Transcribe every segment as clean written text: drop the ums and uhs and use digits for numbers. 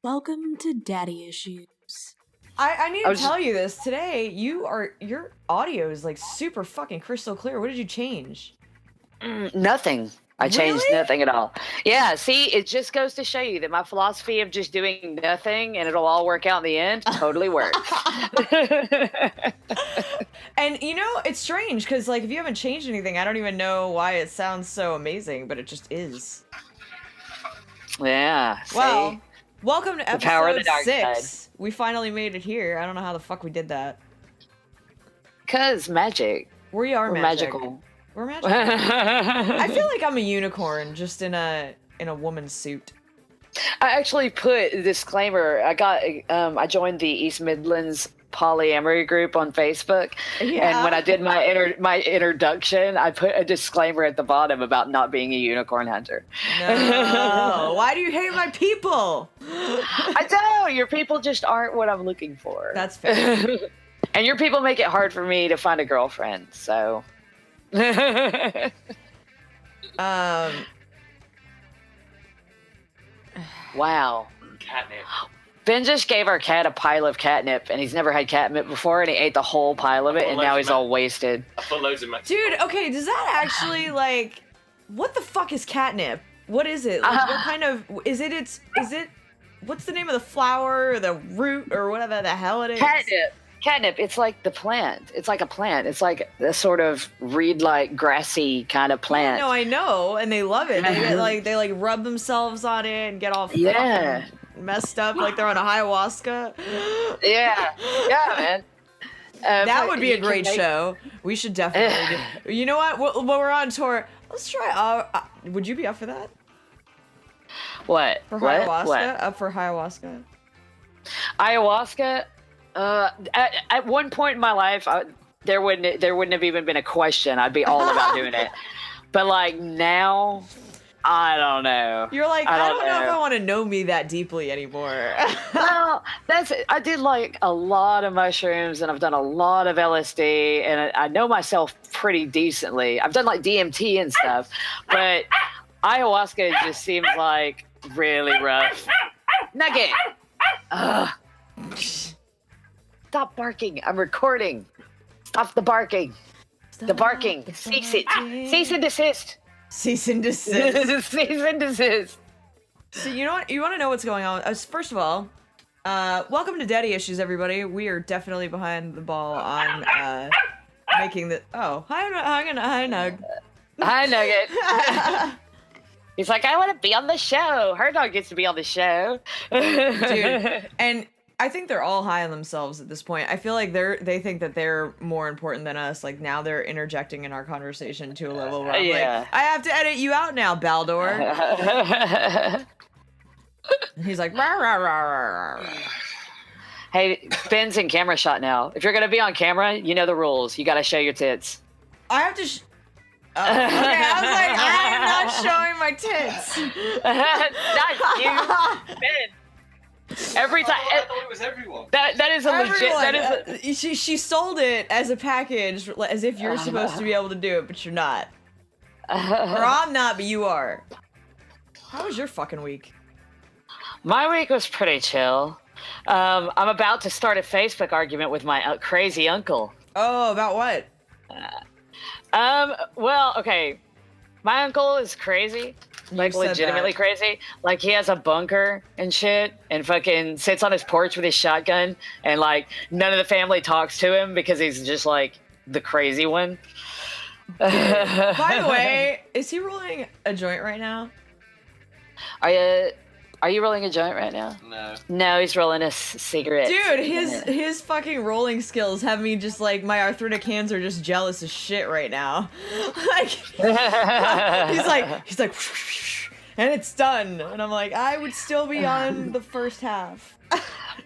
Welcome to Daddy Issues. I need to tell you this. Today, your audio is like super fucking crystal clear. What did you change? Nothing. I changed nothing at all. Yeah, see, it just goes to show you that my philosophy of just doing nothing and it'll all work out in the end totally works. And you know, it's strange because like if you haven't changed anything, I don't even know why it sounds so amazing, but it just is. Yeah. See? Well, welcome to episode power of the dark 6. side. We finally made it here. I don't know how the fuck we did that. 'Cause magic. We're magical. We're magical. I feel like I'm a unicorn just in a woman's suit. I actually put a disclaimer. I joined the East Midlands polyamory group on Facebook, and when I did my introduction, I put a disclaimer at the bottom about not being a unicorn hunter. No, why do you hate my people? I don't. Your people just aren't what I'm looking for. That's fair. And your people make it hard for me to find a girlfriend. So. Wow. Catnip. Ben just gave our cat a pile of catnip, and he's never had catnip before, and he ate the whole pile of it, and now he's all wasted. I put loads of Dude, okay, does that actually, like, what the fuck is catnip? What is it? Like, what kind of, is it, what's the name of the flower, or the root, or whatever the hell it is? Catnip, it's like the plant. It's like a plant. It's like a sort of reed-like, grassy kind of plant. Yeah, no, I know, and they love it. They rub themselves on it and get all messed up like they're on a ayahuasca. Yeah, man. That would be a great show. We should definitely do. You know what? When we're on tour, let's try. Would you be up for that? What? For ayahuasca? What? Up for ayahuasca? Ayahuasca? At one point in my life, there wouldn't have even been a question. I'd be all about doing it. But like now, I don't know. You're like, I don't know if I want to know me that deeply anymore. Well, I did like a lot of mushrooms, and I've done a lot of LSD, and I know myself pretty decently. I've done like DMT and stuff, but ayahuasca just seems like really rough. Nugget! Ugh. Stop barking. I'm recording. Stop the barking. The barking. Cease it. Cease and desist. Cease and desist. Cease and desist. So you know what? You want to know what's going on? First of all, welcome to Daddy Issues, everybody. We are definitely behind the ball on making the. Oh, hi Nug. Hi Nugget. He's like, I want to be on the show. Her dog gets to be on the show. Dude, and I think they're all high on themselves at this point. I feel like they think that they're more important than us. Like now they're interjecting in our conversation to a level where I'm like, I have to edit you out now, Baldor. He's like, rah, rah, rah, rah, rah. Hey, Ben's in camera shot now. If you're gonna be on camera, you know the rules. You gotta show your tits. I have to. Okay, I was like, I am not showing my tits. Not you, Ben. Every time. I thought it was everyone. That is a legit. That is. She sold it as a package, as if you're supposed to be able to do it, but you're not. Or I'm not, but you are. How was your fucking week? My week was pretty chill. I'm about to start a Facebook argument with my crazy uncle. Oh, about what? Well, okay. My uncle is crazy. Like, legitimately crazy. Like, he has a bunker and shit, and fucking sits on his porch with his shotgun, and, like, none of the family talks to him because he's just, like, the crazy one. By the way, is he rolling a joint right now? Are you rolling a joint right now? No. No, he's rolling a cigarette. Dude, his fucking rolling skills have me just like, my arthritic hands are just jealous as shit right now. Like, he's like, and it's done. And I'm like, I would still be on the first half.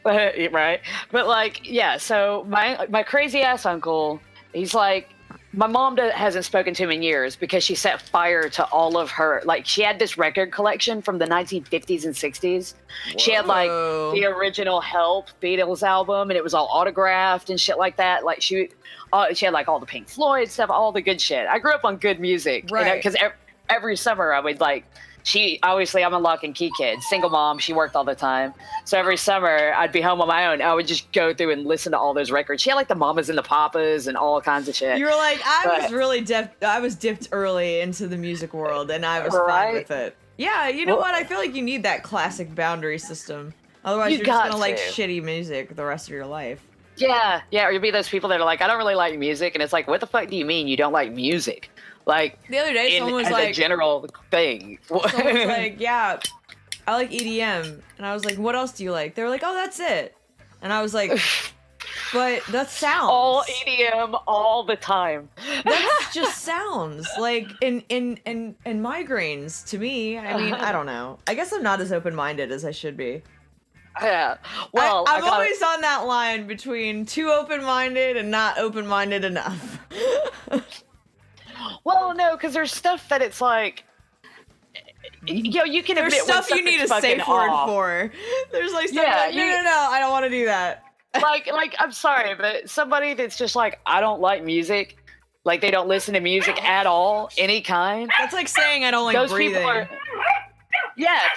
Right? But like, yeah, so my crazy ass uncle, he's like, my mom hasn't spoken to him in years because she set fire to all of her, like, she had this record collection from the 1950s and 60s. Whoa. She had, like, the original Help Beatles album, and it was all autographed and shit like that. Like, she had, like, all the Pink Floyd stuff, all the good shit. I grew up on good music. Right. Because every summer I would, like, I'm a lock and key kid, single mom. She worked all the time. So every summer I'd be home on my own. I would just go through and listen to all those records. She had like the Mamas and the Papas and all kinds of shit. You were like, I was dipped early into the music world, and I was fine with it. Yeah, you know what? I feel like you need that classic boundary system. Otherwise, you're just gonna like shitty music the rest of your life. Yeah, or you'll be those people that are like, I don't really like music, and it's like, what the fuck do you mean you don't like music? Like the other day, someone was as like, a general thing. Someone was like, yeah, I like EDM, and I was like, what else do you like? They were like, oh, that's it, and I was like, but that sounds all EDM all the time. That just sounds like in migraines to me. I mean, I don't know. I guess I'm not as open-minded as I should be. Yeah. Well, I'm always on that line between too open-minded and not open-minded enough. Well, no, because there's stuff that it's like, you can admit there's stuff you need a safe word for. There's like stuff like, no, I don't want to do that. like I'm sorry, but somebody that's just like, I don't like music, like they don't listen to music at all, any kind. That's like saying I don't like those breathing.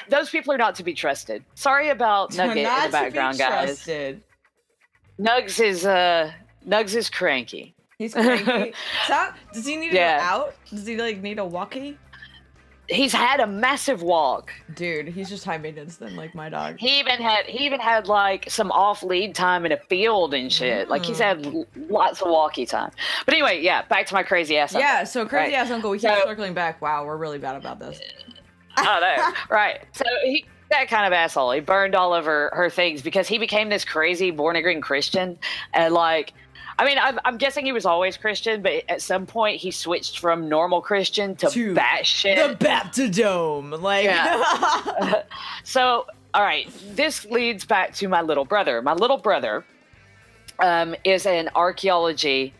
Those people are not to be trusted. Sorry about Nugget in the background, guys. Nugs is cranky. He's cranky. Does he need to go out? Does he like need a walkie? He's had a massive walk. Dude, he's just high maintenance then, like my dog. He even had like some off lead time in a field and shit. Like he's had lots of walkie time. But anyway, back to my crazy ass uncle. Yeah, so crazy ass uncle, we keep circling back. Wow, we're really bad about this. Oh no. Right. So that kind of asshole. He burned all over her things because he became this crazy born again Christian. And like, I mean, I'm guessing he was always Christian, but at some point he switched from normal Christian to batshit. The Baptidome. Like, So, all right, this leads back to my little brother. My little brother is an archaeology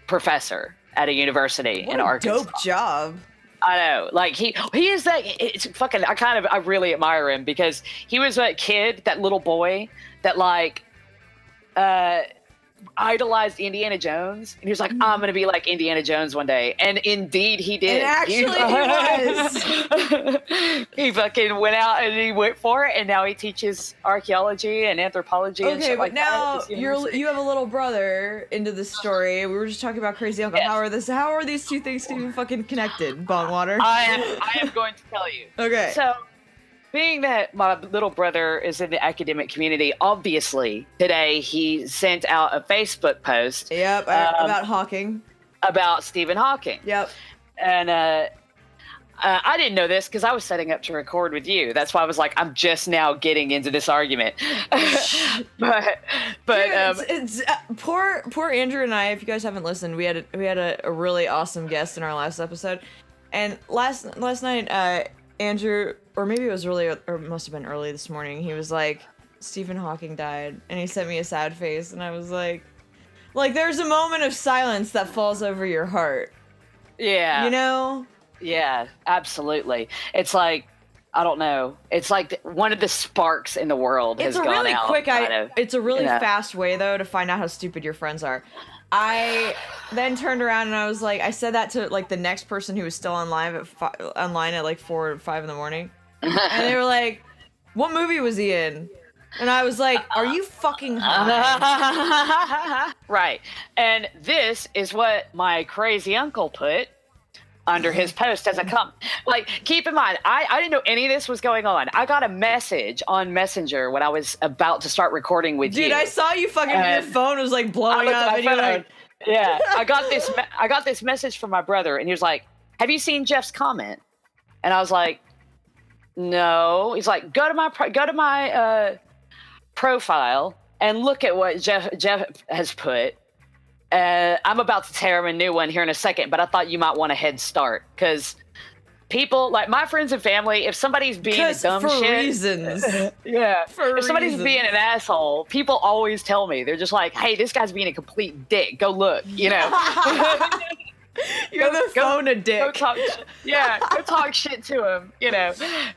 professor at a university in Arkansas. Dope job. I know, like he is that. It's fucking. I really admire him because he was that kid, that little boy that like idolized Indiana Jones, and he was like, I'm gonna be like Indiana Jones one day, and indeed he did. And actually, he was. He fucking went out and he went for it, and now he teaches archaeology and anthropology. Okay, and shit but like now that you have a little brother into this story. We were just talking about crazy uncle. Yes. How are these two things even fucking connected? Bongwater. I am going to tell you. Okay. So, being that my little brother is in the academic community, obviously today he sent out a Facebook post. Yep, about Hawking. About Stephen Hawking. Yep. And I didn't know this because I was setting up to record with you. That's why I was like, I'm just now getting into this argument. but Dude, it's poor Andrew and I. If you guys haven't listened, we had a really awesome guest in our last episode, and last night Andrew, or maybe it was early, or it must have been early this morning, he was like, Stephen Hawking died, and he sent me a sad face, and I was like there's a moment of silence that falls over your heart. Yeah. You know? Yeah, absolutely. It's like, I don't know. It's like one of the sparks in the world has gone out. It's a really fast way, though, to find out how stupid your friends are. I then turned around and I was like, I said that to like the next person who was still online at like 4 or 5 in the morning, and they were like, "What movie was he in?" And I was like, "Are you fucking high?" Right. And this is what my crazy uncle put under his post as a comment. Like, keep in mind, I didn't know any of this was going on. I got a message on Messenger when I was about to start recording with you. Dude, I saw you fucking, your phone was like blowing up. And you're like, yeah, I got this message from my brother, and he was like, "Have you seen Jeff's comment?" And I was like, "No." He's like, "Go to my profile and look at what Jeff has put. I'm about to tear him a new one here in a second, but I thought you might want a head start because people like my friends and family, if somebody's being a dumb shit, reasons. If somebody's being an asshole, people always tell me. They're just like, "Hey, this guy's being a complete dick. Go look," you know. You're the phone a dick. Go talk shit to him, you know.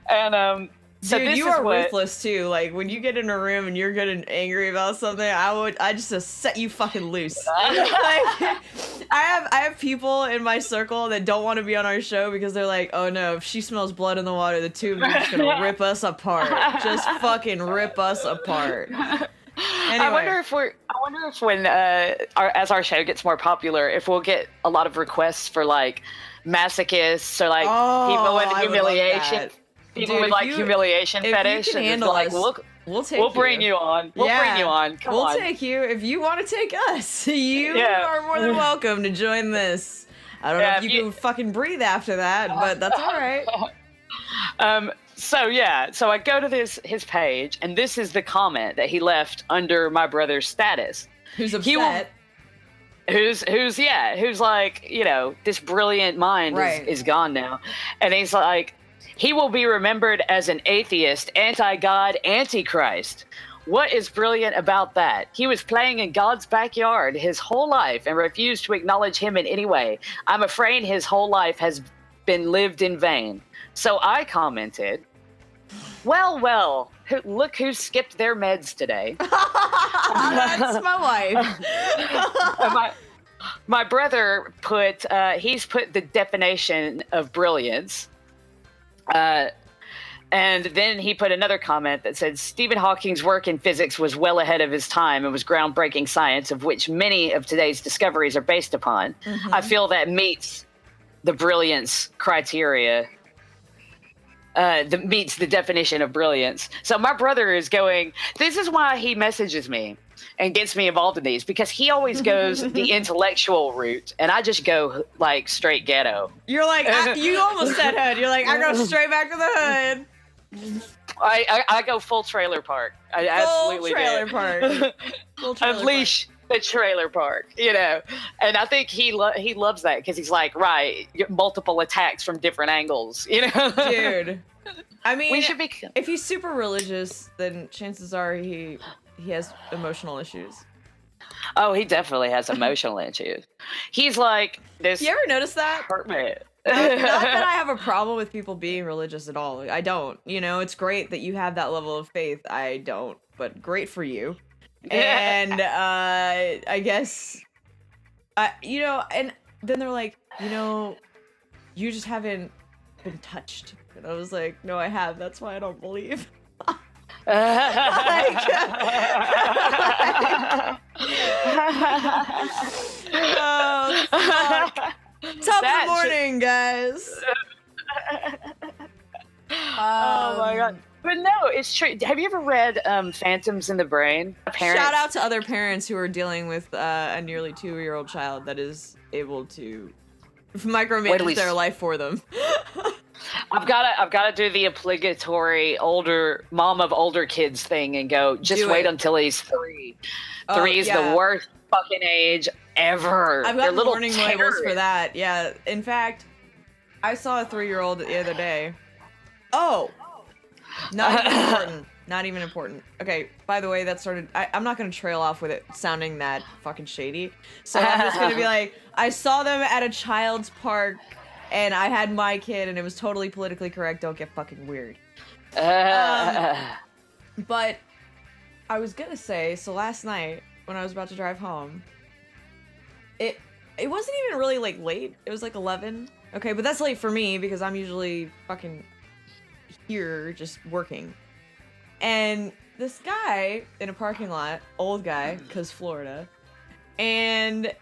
And So Dude, this you is are what, ruthless too. Like when you get in a room and you're good and angry about something, I just set you fucking loose. Like, I have people in my circle that don't want to be on our show because they're like, oh no, if she smells blood in the water, the two of them are just gonna rip us apart. Just fucking rip us apart. Anyway. I wonder if when as our show gets more popular, if we'll get a lot of requests for like masochists or like people with humiliation. People with like humiliation fetish, you can and handle like, us, we'll bring you on. We'll bring you on. Come on. We'll take you if you want to take us. You are more than welcome to join this. I don't know if you can fucking breathe after that, but that's all right. So I go to his page, and this is the comment that he left under my brother's status. Who's upset? Who's like, you know, this brilliant mind is gone now, and he's like, he will be remembered as an atheist, anti-God, antichrist. What is brilliant about that? He was playing in God's backyard his whole life and refused to acknowledge him in any way. I'm afraid his whole life has been lived in vain. So I commented, well, look who skipped their meds today. That's my wife. My brother he's put the definition of brilliance. And then he put another comment that said, Stephen Hawking's work in physics was well ahead of his time and was groundbreaking science, of which many of today's discoveries are based upon. Mm-hmm. I feel that meets the brilliance criteria, meets the definition of brilliance. So my brother is going, this is why he messages me and gets me involved in these, because he always goes the intellectual route, and I just go like straight ghetto. You're like, you almost said hood. You're like, I go straight back to the hood. I go full trailer park. I absolutely trailer do. Park. Full trailer Unleash the trailer park, you know. And I think he loves that because he's like, right, multiple attacks from different angles, you know. Dude, I mean, we should be. If he's super religious, then chances are he has emotional issues. Oh, he definitely has emotional issues. He's like this. You ever notice that? Hurt me. Not that I have a problem with people being religious at all. I don't. You know, it's great that you have that level of faith. I don't, but great for you. And I guess, you know, and then they're like, you know, you just haven't been touched. And I was like, no, I have. That's why I don't believe. Oh, fuck. Top of the morning, guys. Oh my god. But no, it's true. Have you ever read Phantoms in the Brain? Shout out to other parents who are dealing with a nearly 2-year-old child that is able to micromanage their life for them. I've got to do the obligatory mom of older kids thing and go, just wait until he's 3. 3 is the worst fucking age ever. I've got warning labels for that. Yeah. In fact, I saw a 3-year-old the other day. Oh, not even important. Not even important. Okay, by the way, that started... I'm not going to trail off with it sounding that fucking shady. So I'm just going to be like, I saw them at a child's park, and I had my kid, and it was totally politically correct. Don't get fucking weird. But I was going to say, so last night, when I was about to drive home, it wasn't even really, like, late. It was, like, 11. Okay, but that's late for me, because I'm usually fucking here just working. And this guy in a parking lot, old guy, cause Florida, and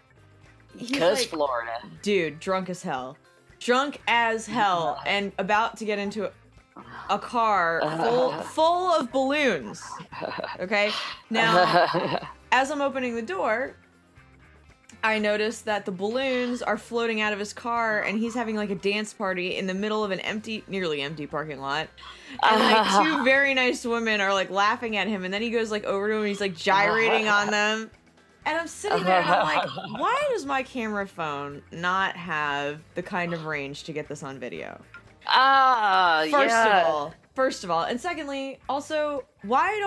he's like, Florida, dude, drunk as hell, and about to get into a car full of balloons. Okay, now as I'm opening the door, I noticed that the balloons are floating out of his car, and he's having like a dance party in the middle of an nearly empty parking lot. And like 2 very nice women are like laughing at him, and then he goes like over to him, and he's like gyrating on them. And I'm sitting there and I'm like, why does my camera phone not have the kind of range to get this on video? First of all, and secondly, also, why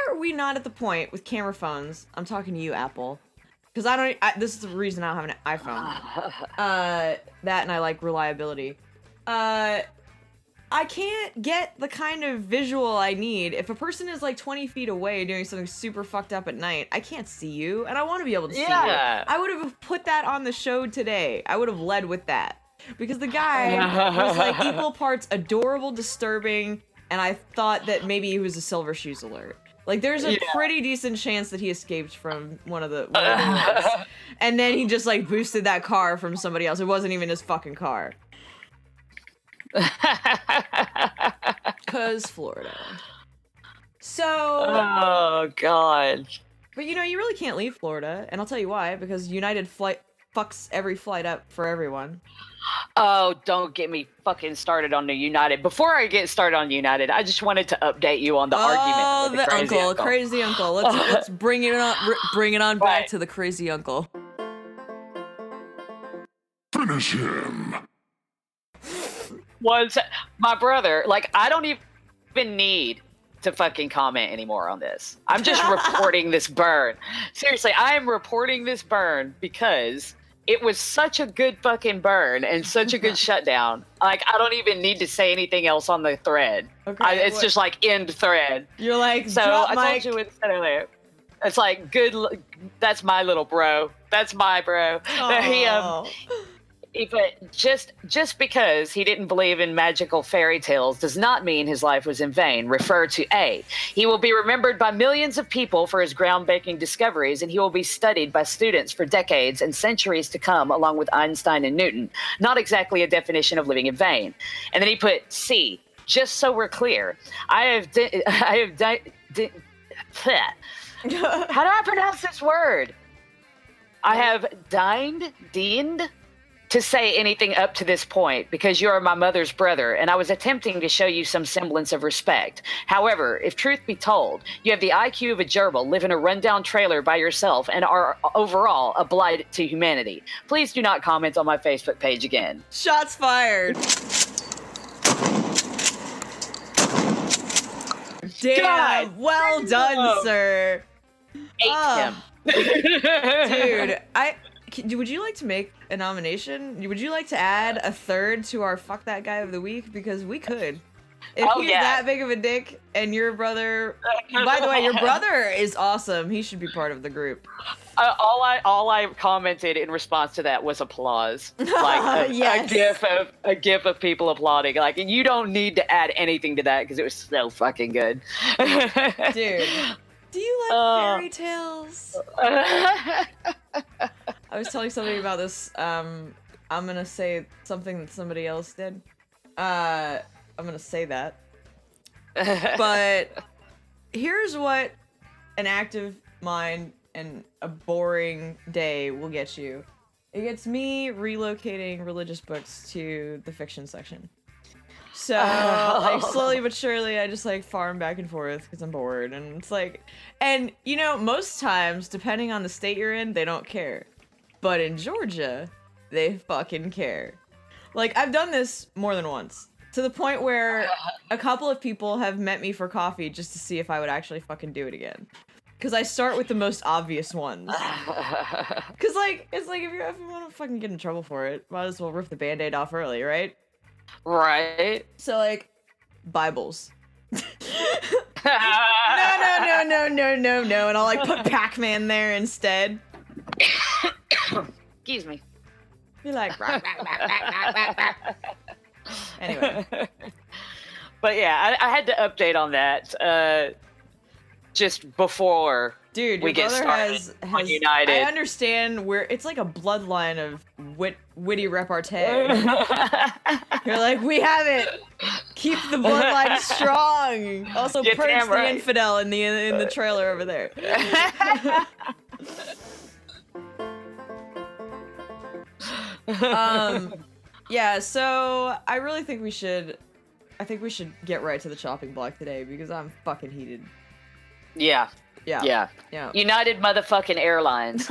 are we not at the point with camera phones? I'm talking to you, Apple. Because this is the reason I don't have an iPhone. That and I like reliability. I can't get the kind of visual I need. If a person is like 20 feet away doing something super fucked up at night, I can't see you, and I want to be able to see you. I would have put that on the show today. I would have led with that. Because the guy was like equal parts adorable, disturbing, and I thought that maybe he was a Silver Shoes alert. Like, there's a pretty decent chance that he escaped from one of the ones. And then he just, like, boosted that car from somebody else. It wasn't even his fucking car. 'Cause Florida. So... Oh, God. But, you know, you really can't leave Florida. And I'll tell you why. Because United flight fucks every flight up for everyone. Oh, don't get me fucking started on the United. Before I get started on United, I just wanted to update you on the argument with the crazy uncle. Let's bring it on back to the crazy uncle. Finish him. Was my brother, like, I don't even need to fucking comment anymore on this. I'm just reporting this burn. Seriously, I am reporting this burn because it was such a good fucking burn and such a good shutdown. Like, I don't even need to say anything else on the thread. Okay, it's just like end thread. You're like, so I told you what I said earlier. It's like, that's my little bro. That's my bro. But just because he didn't believe in magical fairy tales does not mean his life was in vain. Refer to A. He will be remembered by millions of people for his groundbreaking discoveries, and he will be studied by students for decades and centuries to come, along with Einstein and Newton. Not exactly a definition of living in vain. And then he put C. Just so we're clear, how do I pronounce this word? I have deigned to say anything up to this point because you are my mother's brother, and I was attempting to show you some semblance of respect. However, if truth be told, you have the IQ of a gerbil, live in a rundown trailer by yourself, and are overall a blight to humanity. Please do not comment on my Facebook page again. Shots fired. Damn, God, well done, sir. Ate him. Dude, would you like to make a nomination? Would you like to add a third to our Fuck That Guy of the Week? Because we could. If he's that big of a dick and your brother... By the way, your brother is awesome. He should be part of the group. All I commented in response to that was applause. Like a gif of people applauding. Like, and you don't need to add anything to that because it was so fucking good. Dude. Do you like fairy tales? I was telling somebody about this. I'm gonna say something that somebody else did. I'm gonna say that. But here's what an active mind and a boring day will get you. It gets me relocating religious books to the fiction section. So, like, slowly but surely, I just, like, farm back and forth because I'm bored. And it's like, and, you know, most times, depending on the state you're in, they don't care. But in Georgia, they fucking care. Like, I've done this more than once. To the point where a couple of people have met me for coffee just to see if I would actually fucking do it again. Because I start with the most obvious ones. Because, like, it's like, if you want to fucking get in trouble for it, might as well rip the Band-Aid off early, right? Right. So, like, Bibles. No. And I'll, like, put Pac-Man there instead. Excuse me. You're like, rah, rah, rah, rah, rah, rah. Anyway. But yeah, I had to update on that just before we get started on United. I understand where it's like a bloodline of witty repartee. You're like, we have it. Keep the bloodline strong. Also, purge the infidel in the trailer over there. Yeah, so I really think we should get right to the chopping block today because I'm fucking heated. Yeah. United motherfucking Airlines.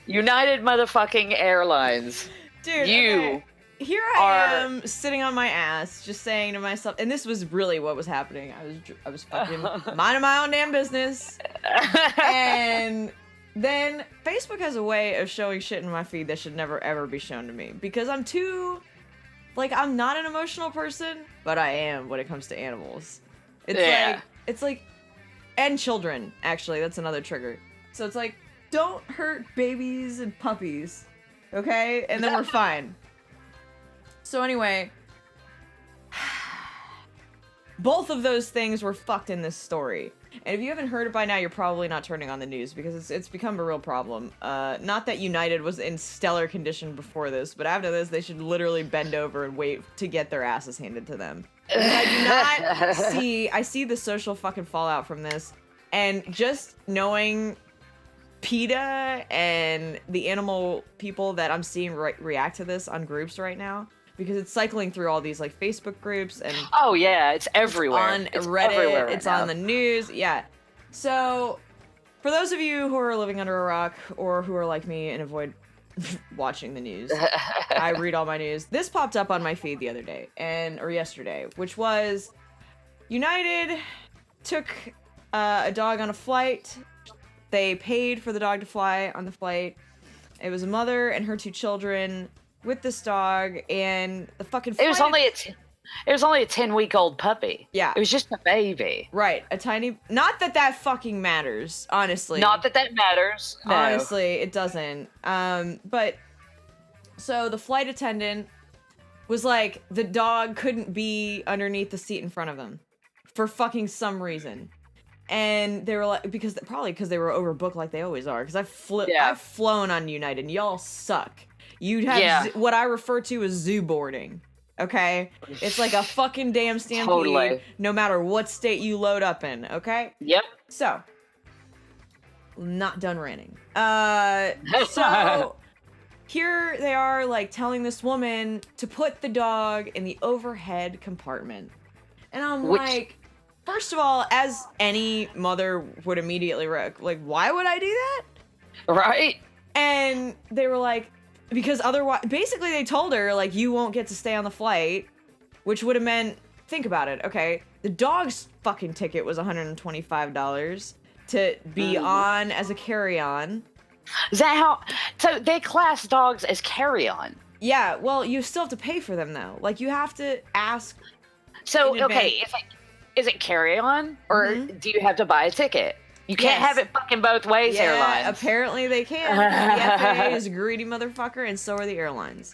United motherfucking Airlines. Dude, here I am sitting on my ass, just saying to myself, and this was really what was happening. I was fucking minding my own damn business, and then Facebook has a way of showing shit in my feed that should never ever be shown to me because I'm too like, I'm not an emotional person, but I am when it comes to animals. It's like, and children, actually, that's another trigger. So it's like, don't hurt babies and puppies, okay? And then we're fine. So anyway, both of those things were fucked in this story. And if you haven't heard it by now, you're probably not turning on the news because it's become a real problem. Not that United was in stellar condition before this, but after this, they should literally bend over and wait to get their asses handed to them. I see the social fucking fallout from this, and just knowing PETA and the animal people that I'm seeing react to this on groups right now, because it's cycling through all these like Facebook groups and oh yeah, it's everywhere. On Reddit, it's on the news. Yeah. So for those of you who are living under a rock or who are like me and avoid watching the news, I read all my news. This popped up on my feed the other day or yesterday, which was United took a dog on a flight. They paid for the dog to fly on the flight. It was a mother and her 2 children with this dog, and the fucking flight... It was only a 10-week-old puppy. Yeah. It was just a baby. Right. A tiny... Not that fucking matters, honestly. Not that matters. No. Honestly, it doesn't. But... So the flight attendant was like, the dog couldn't be underneath the seat in front of them. For fucking some reason. And they were like... Probably because they were overbooked like they always are. Because I've flown on United, and y'all suck. You'd have what I refer to as zoo boarding. Okay? It's like a fucking damn stampede, totally. No matter what state you load up in, okay? Yep. So, not done ranting. So, here they are, like, telling this woman to put the dog in the overhead compartment. And I'm like, first of all, as any mother would immediately like, why would I do that? Right? And they were like, because otherwise, basically they told her, like, you won't get to stay on the flight, which would have meant, think about it, okay? The dog's fucking ticket was $125 to be on as a carry-on. Is that how? So they class dogs as carry-on? Yeah, well, you still have to pay for them, though. Like, you have to ask. So, okay, is it carry-on, or do you have to buy a ticket? You can't have it fucking both ways, airlines. Apparently they can. The FAA is a greedy motherfucker, and so are the airlines.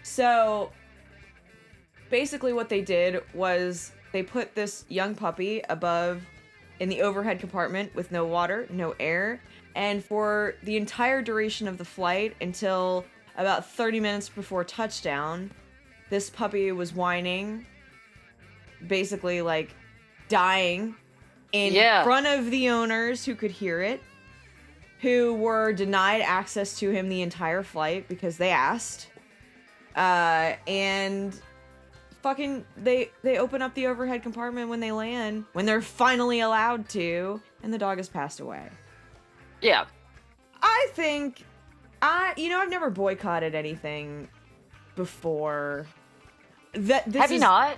So, basically what they did was they put this young puppy in the overhead compartment with no water, no air, and for the entire duration of the flight until about 30 minutes before touchdown, this puppy was whining, basically, like, dying in front of the owners who could hear it, who were denied access to him the entire flight because they asked. And fucking, they open up the overhead compartment when they land, when they're finally allowed to, and the dog has passed away. Yeah. I think, I've never boycotted anything before. Have you not?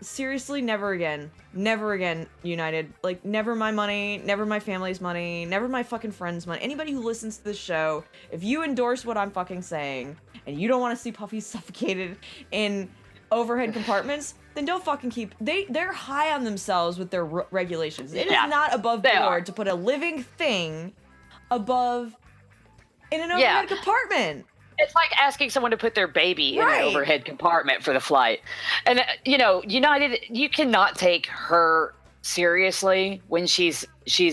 Seriously, never again. Never again, United. Like, never my money, never my family's money, never my fucking friends' money. Anybody who listens to this show, if you endorse what I'm fucking saying, and you don't want to see puppies suffocated in overhead compartments, then don't fucking keep... They're high on themselves with their regulations. It is not above board to put a living thing above in an overhead compartment. It's like asking someone to put their baby in an overhead compartment for the flight. And, United, you cannot take her seriously when she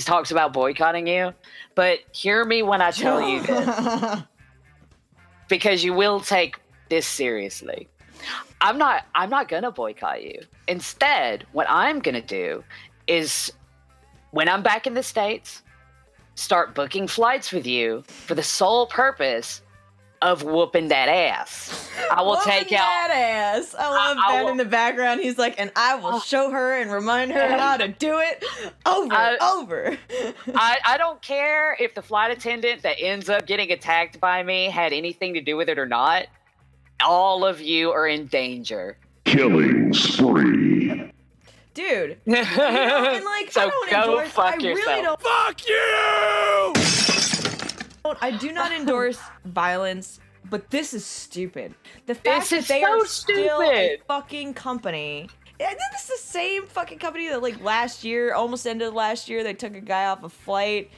talks about boycotting you. But hear me when I tell you this. Because you will take this seriously. I'm not going to boycott you. Instead, what I'm going to do is, when I'm back in the States, start booking flights with you for the sole purpose of whooping that ass. I will take out that ass. I love Ben in the background. He's like, and I will show her and remind her how to do it over and over. I don't care if the flight attendant that ends up getting attacked by me had anything to do with it or not. All of you are in danger. Killing spree. Dude. And like, so I don't go endorse, fuck I yourself. really don't. Fuck you! I do not endorse violence, But this is stupid. The fact This is that they so are still a stupid. fucking company. And this is the same fucking company that like last year, almost ended last year, they took a guy off a flight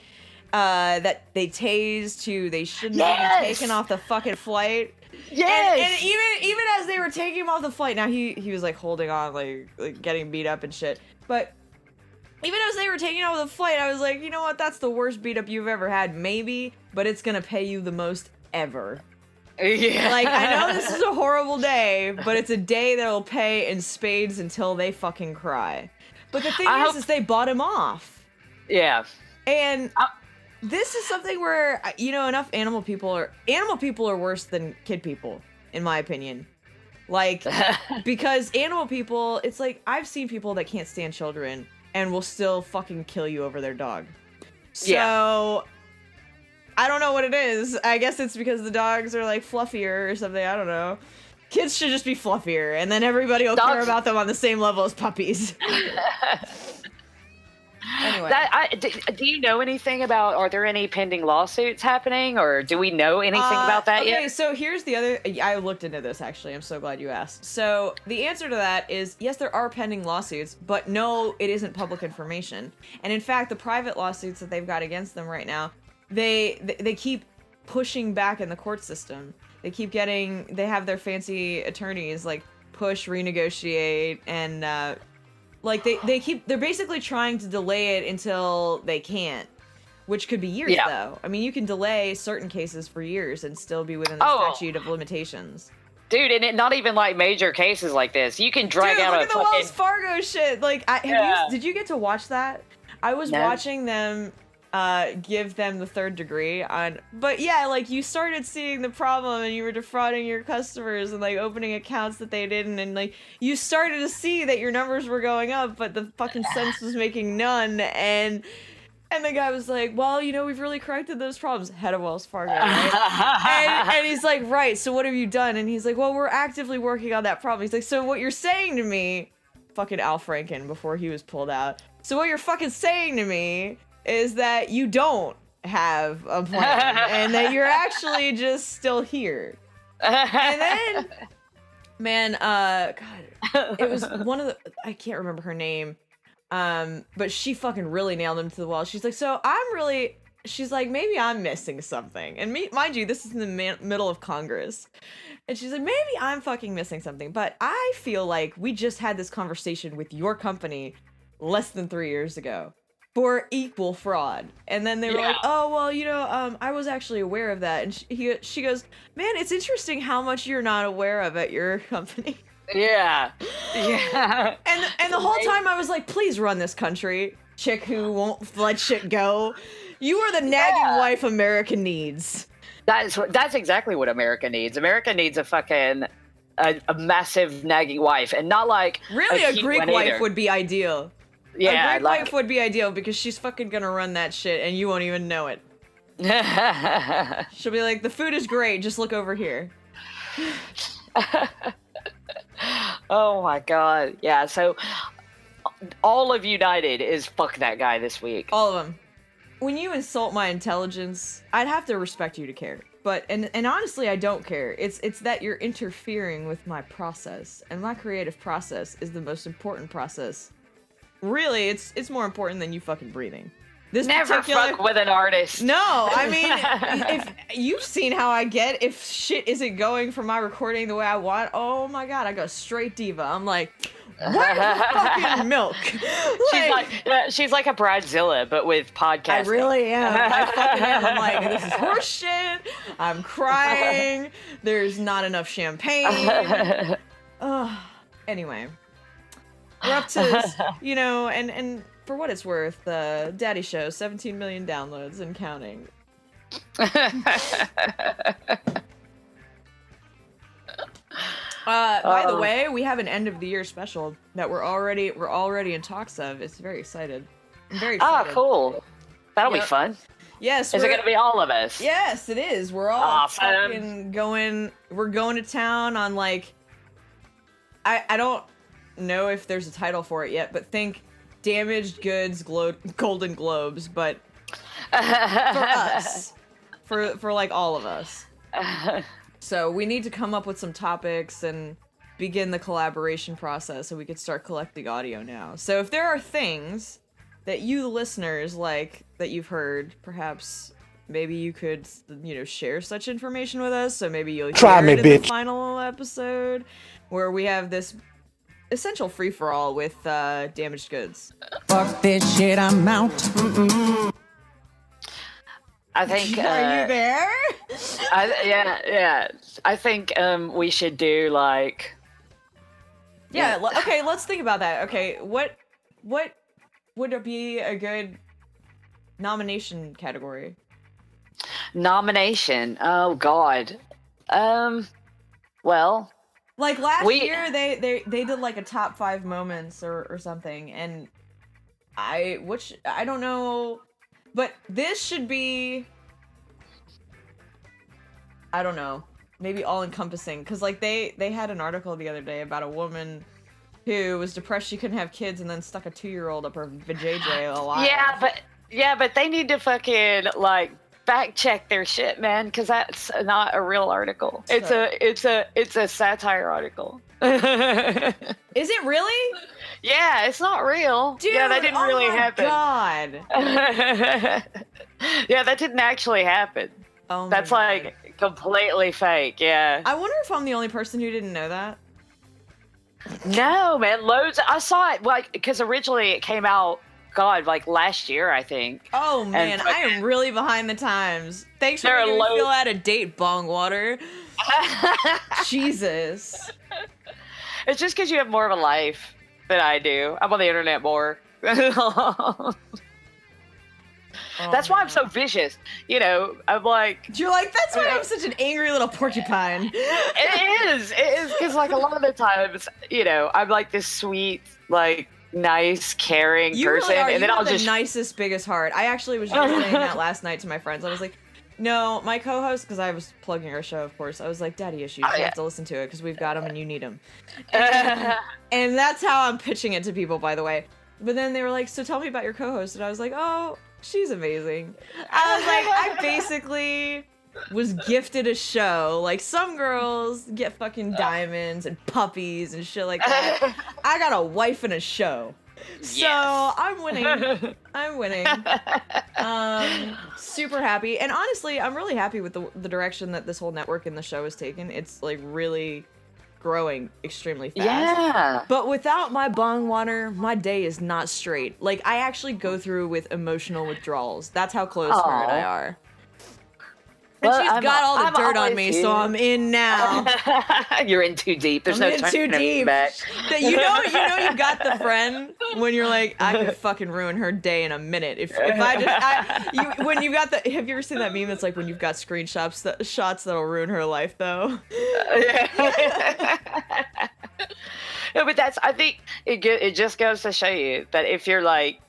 that they tased to they shouldn't have been taken off the fucking flight. Yes. And even as they were taking him off the flight, now he was like holding on, like getting beat up and shit. But even as they were taking off the flight, I was like, you know what? That's the worst beat up you've ever had, maybe, but it's gonna pay you the most ever. Yeah. Like, I know this is a horrible day, but it's a day that'll pay in spades until they fucking cry. But the thing is they bought him off. Yeah. And this is something where, you know, enough animal people are worse than kid people, in my opinion. Like, because animal people, it's like, I've seen people that can't stand children and will still fucking kill you over their dog. So, I don't know what it is. I guess it's because the dogs are like fluffier or something. I don't know. Kids should just be fluffier, and then everybody will care about them on the same level as puppies. Anyway. Do you know anything about, are there any pending lawsuits happening, or do we know anything about that yet? Okay, so here's the other, I looked into this actually, I'm so glad you asked. So the answer to that is, yes, there are pending lawsuits, but no, it isn't public information. And in fact, the private lawsuits that they've got against them right now, they keep pushing back in the court system. They keep getting, they have their fancy attorneys like push, renegotiate, and like they're basically trying to delay it until they can't, which could be years though. I mean, you can delay certain cases for years and still be within the statute of limitations. Dude, and it not even like major cases like this. You can drag out look a at the fucking Wells Fargo shit. Like, did you get to watch that? I was watching them give them the third degree on, but yeah, like you started seeing the problem and you were defrauding your customers and like opening accounts that they didn't, and like you started to see that your numbers were going up, but the fucking sense was making none, and the guy was like, well, you know, we've really corrected those problems. Head of Wells Fargo, right? and he's like, right, so what have you done? And he's like, well, we're actively working on that problem. He's like, so what you're saying to me, fucking Al Franken before he was pulled out, so what you're fucking saying to me is that you don't have a plan and that you're actually just still here. And then, man, God, it was one of the, I can't remember her name, but she fucking really nailed him to the wall. She's like, so she's like, maybe I'm missing something. And mind you, this is in the middle of Congress. And she's like, maybe I'm fucking missing something, but I feel like we just had this conversation with your company less than 3 years ago for equal fraud. And then they were like, oh, well, you know, I was actually aware of that. And she goes, man, it's interesting how much you're not aware of at your company. Yeah. And the whole time I was like, please run this country, chick who won't let shit go. You are the nagging wife America needs. That's exactly what America needs. America needs a fucking a massive nagging wife, and not like really a Greek wife would be ideal. Yeah, a Greek wife would be ideal because she's fucking gonna run that shit and you won't even know it. She'll be like, the food is great, just look over here. Oh my god. Yeah, so all of United is fuck that guy this week. All of them. When you insult my intelligence, I'd have to respect you to care. But, and honestly, I don't care. It's that you're interfering with my process. And my creative process is the most important process. Really, it's more important than you fucking breathing. This Never fuck with an artist. No, I mean, if you've seen how I get, if shit isn't going for my recording the way I want, oh my god, I go straight diva. I'm like, where's the fucking milk? She's like a Bridezilla, but with podcasting. I really am. I fucking am. I'm like, this is horseshit. I'm crying. There's not enough champagne. Anyway. We're up to, you know, and for what it's worth, the Daddy Show, 17 million downloads and counting. By the way, we have an end of the year special that we're already in talks of. It's very excited. I'm very excited. Oh, cool. That'll be fun. Yes. Is it going to be all of us? Yes, it is. We're all fucking going. We're going to town on like. I don't know if there's a title for it yet, but think Damaged Goods Golden Globes, but for us, for like all of us. So we need to come up with some topics and begin the collaboration process so we could start collecting audio now. So if there are things that you, the listeners, like, that you've heard, perhaps maybe you could, share such information with us, so maybe you'll hear it in the final episode, where we have this essential free-for-all with damaged goods. Fuck this shit, I'm out. I think. Are you there? Yeah. I think we should do like. Yeah. Okay. Let's think about that. Okay. What would it be a good nomination category? Nomination. Oh God. Well. Like last year, they did like a top 5 moments or something, and I don't know, but this should be, I don't know, maybe all encompassing, because like they had an article the other day about a woman who was depressed she couldn't have kids and then stuck a 2-year-old up her vajayjay alive. Yeah, but they need to fucking like fact check their shit, man, because that's not a real article. It's a satire article. Is it really? Yeah, it's not real. Dude, yeah, that didn't really happen. God. Yeah, that didn't actually happen. Oh my That's God. like completely fake. Yeah. I wonder if I'm the only person who didn't know that. No, man, loads. I saw it like because originally it came out. God, like last year, I think. Oh man, I am really behind the times. Thanks for making me feel out of date, Bongwater. Jesus. It's just because you have more of a life than I do. I'm on the internet more. That's why I'm so vicious. I'm like... You're like, that's why I'm such an angry little porcupine. It is because like a lot of the times, I'm like this sweet, like, nice, caring person. Really are. And then I'll just... nicest, biggest heart. I actually was just saying that last night to my friends. I was like, no, my co-host, because I was plugging our show, of course. I was like, Daddy Issues, you have to listen to it because we've got them and you need them. And that's how I'm pitching it to people, by the way. But then they were like, so tell me about your co-host. And I was like, oh, she's amazing. I was like, I basically was gifted a show. Like, some girls get fucking diamonds and puppies and shit like that. I got a wife and a show. So I'm winning. Super happy. And honestly, I'm really happy with the direction that this whole network and the show has taken. It's like really growing extremely fast. Yeah. But without my Bongwater, my day is not straight. Like, I actually go through with emotional withdrawals. That's how close her and I are. And Well, she's got all the dirt on always me, here. so I'm in now. You're in too deep. There's I'm no in turning too deep. back. You know you got the friend when you're like, I could fucking ruin her day in a minute. When you got the, have you ever seen that meme that's like when you've got shots that'll ruin her life though? No, but I think it just goes to show you that if you're like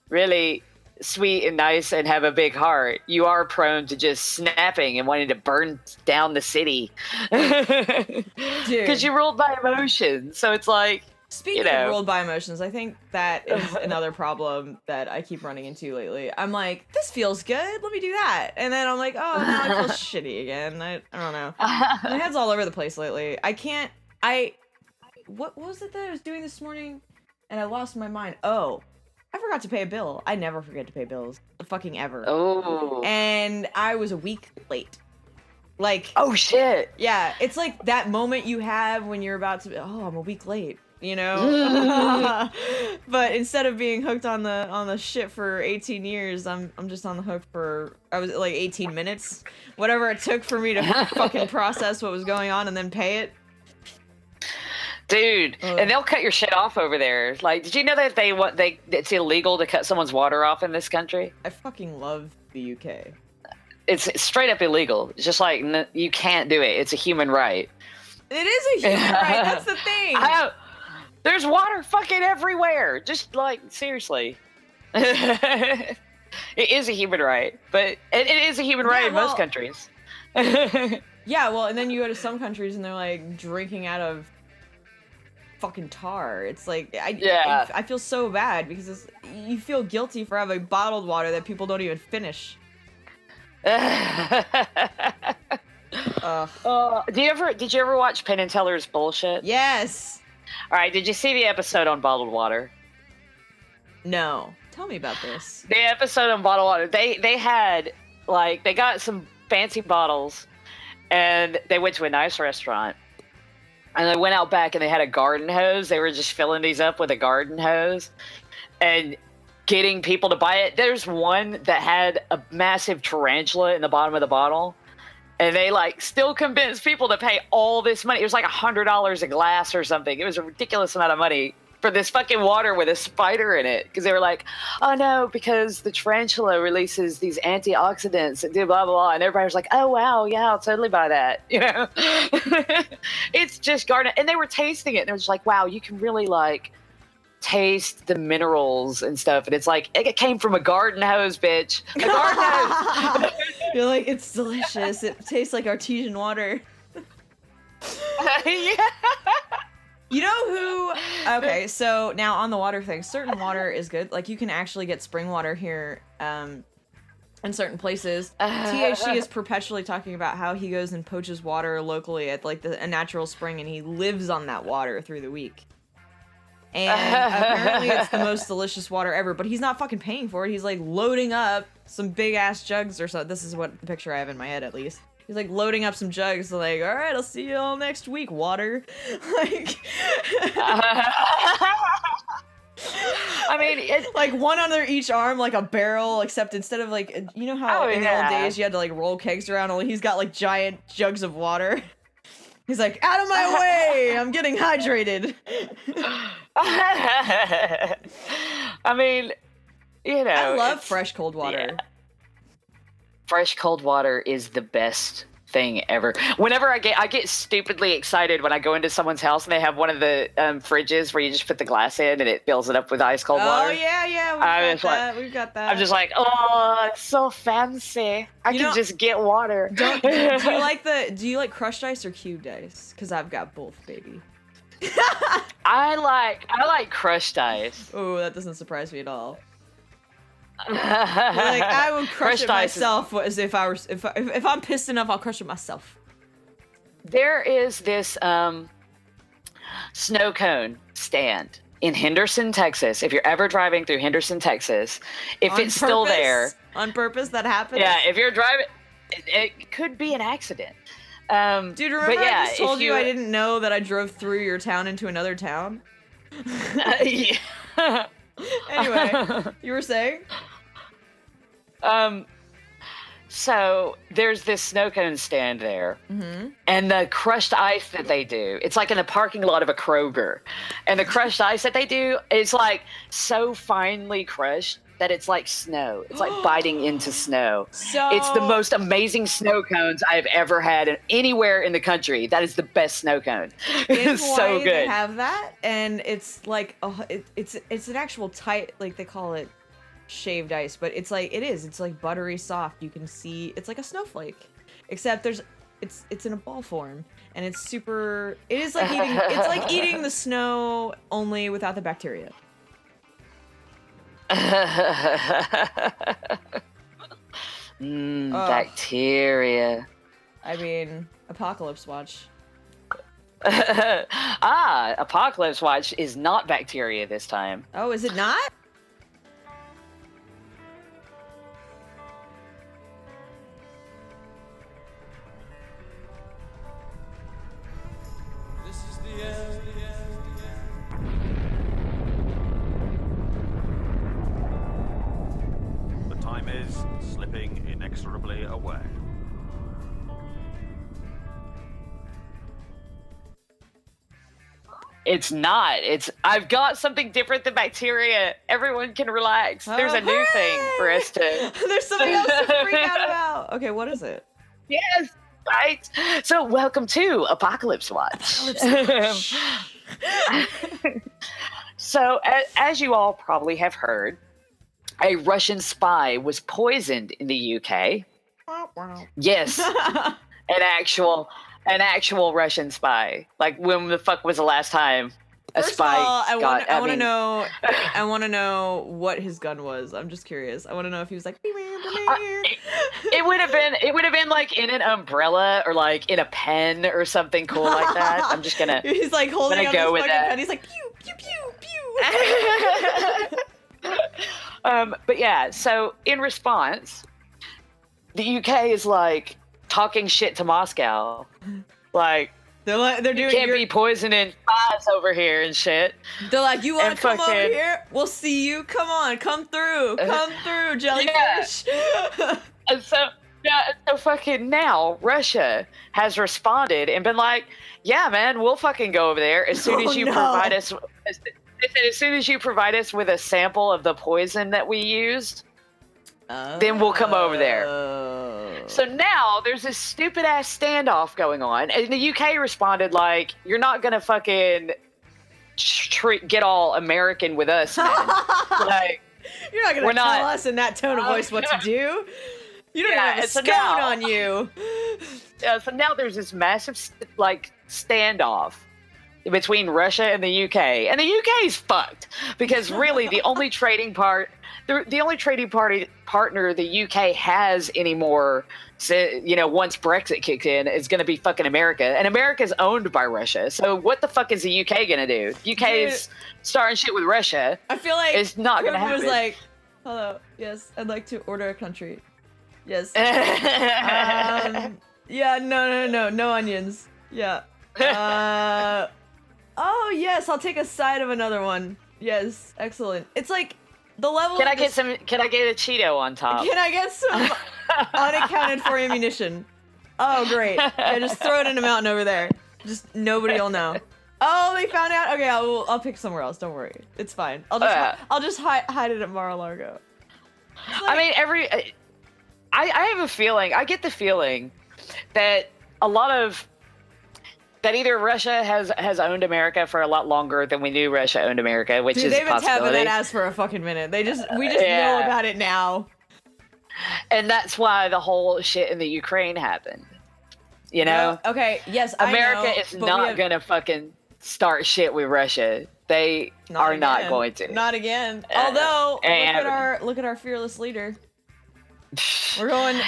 really sweet and nice and have a big heart, you are prone to just snapping and wanting to burn down the city. Because you're ruled by emotions. So it's like, Speaking of ruled by emotions, I think that is another problem that I keep running into lately. I'm like, this feels good, let me do that. And then I'm like, oh, now I feel shitty again. I don't know. My head's all over the place lately. What was it that I was doing this morning? And I lost my mind. Oh, I forgot to pay a bill. I never forget to pay bills. Fucking ever. Oh. And I was a week late. Like, oh shit. Yeah, it's like that moment you have when you're about to, I'm a week late, you know? But instead of being hooked on the shit for 18 years, I'm just on the hook for, I was like 18 minutes. Whatever it took for me to fucking process what was going on and then pay it. Dude, and they'll cut your shit off over there. Like, did you know that it's illegal to cut someone's water off in this country? I fucking love the UK. It's straight up illegal. It's just like, you can't do it. It's a human right. It is a human right. That's the thing. There's water fucking everywhere. Just like, seriously. It is a human right. But it is a human right in most countries. Yeah, well, and then you go to some countries and they're like drinking out of fucking tar. It's like I feel so bad because you feel guilty for having bottled water that people don't even finish. Did you ever watch Penn and Teller's Bullshit? Yes. All right. Did you see the episode on bottled water? No. Tell me about this. The episode on bottled water. They had they got some fancy bottles, and they went to a nice restaurant, and they went out back and they had a garden hose. They were just filling these up with a garden hose, and getting people to buy it. There's one that had a massive tarantula in the bottom of the bottle, and they still convinced people to pay all this money. It was like $100 a glass or something. It was a ridiculous amount of money for this fucking water with a spider in it, because they were like, oh no, because the tarantula releases these antioxidants and blah blah blah, and everybody was like, oh wow, yeah, I'll totally buy that. It's just garden, and they were tasting it, and it was like, wow, you can really taste the minerals and stuff, and it's it came from a garden hose, bitch. A garden hose. You're like, it's delicious. It tastes like artesian water. Yeah. You know who? Okay, so now on the water thing, certain water is good. You can actually get spring water here in certain places. THC is perpetually talking about how he goes and poaches water locally at a natural spring, and he lives on that water through the week. And apparently it's the most delicious water ever, but he's not fucking paying for it. He's loading up some big ass jugs or so. This is what the picture I have in my head, at least. He's loading up some jugs, all right, I'll see you all next week, water. I mean, it's one under each arm, like a barrel, except instead of you know how in the old days you had to roll kegs around, only he's got giant jugs of water. He's like, out of my way, I'm getting hydrated. I mean, I love fresh cold water. Yeah. Fresh cold water is the best thing ever. Whenever I get stupidly excited when I go into someone's house and they have one of the fridges where you just put the glass in and it fills it up with ice cold water. Oh yeah, we've got that. I'm just like, oh, it's so fancy. I can just get water. Do you like crushed ice or cubed ice? Because I've got both, baby. I like crushed ice. Oh, that doesn't surprise me at all. I would crush it myself as if I'm pissed enough, I'll crush it myself. There is this snow cone stand in Henderson, Texas. If you're ever driving through Henderson, Texas, if it's still there. On purpose, that happens? Yeah, if you're driving, it could be an accident. Dude, remember I just told you I didn't know that I drove through your town into another town? Yeah. Anyway, you were saying? So there's this snow cone stand there, and the crushed ice that they do, it's in the parking lot of a Kroger, and the crushed ice that they do is so finely crushed that it's like snow. It's biting into snow. It's the most amazing snow cones I've ever had anywhere in the country. That is the best snow cone. It's so good. They have that, and it's it's an actual tight, they call it shaved ice, but it's buttery soft. You can see it's like a snowflake, except it's in a ball form, and it's super. It is eating the snow, only without the bacteria. Bacteria. I mean, Apocalypse Watch. Apocalypse Watch is not bacteria this time. Oh, is it not? This is the end. The time is slipping inexorably away. It's not. I've got something different than bacteria. Everyone can relax. There's a new thing for us to... There's something else to freak out about. Okay, what is it? Yes, right. So welcome to Apocalypse Watch. So as you all probably have heard, a Russian spy was poisoned in the UK. Yes, an actual Russian spy. When the fuck was the last time a spy got? I want to know. I want to know what his gun was. I'm just curious. I want to know if he was like. It would have been like in an umbrella or like in a pen or something cool like that. I'm just gonna. He's like holding gonna up go his with fucking that. pen. He's like pew pew pew pew. But yeah, so in response, the UK is like talking shit to Moscow, like They're doing. you can't be poisoning spies over here and shit. They're like, you want to and come over fucking- here? We'll see you. Come on, come through, jellyfish. And so fucking now Russia has responded and been like, yeah, man, we'll fucking go over there as soon as you provide us. As soon as you provide us with a sample of the poison that we used, then we'll come over there. So now there's this stupid ass standoff going on, and the UK responded like, "You're not gonna fucking get all American with us, man. Like, You're not gonna tell us in that tone of voice what to do. You don't have a scone on you." Yeah, so now there's this massive like standoff between Russia and the UK, and the UK is fucked because really the only trading partner the UK has anymore, once Brexit kicked in, is going to be fucking America, and America's owned by Russia. So what the fuck is the UK going to do? UK is starting shit with Russia. I feel like it's not going to happen. Was like, hello, yes, I'd like to order a country. Yes. Yeah, no onions. Yeah. Oh yes, I'll take a side of another one. Yes, excellent. It's like the level. Can I get a Cheeto on top? Can I get some unaccounted for ammunition? Oh great. Yeah, just throw it in a mountain over there. Just nobody will know. Oh, they found out. Okay, I'll pick somewhere else. Don't worry, it's fine. I'll just hide it at Mar-a-Lago. I mean, I have a feeling. I get the feeling that a lot of that either Russia has owned America for a lot longer than we knew Russia owned America, which is a they've been possibility. tapping that ass for a fucking minute. We just know about it now. And that's why the whole shit in the Ukraine happened. You know? Okay, yes, America I know, is not gonna fucking start shit with Russia. They are not going to. Not again. Although look at our fearless leader. We're going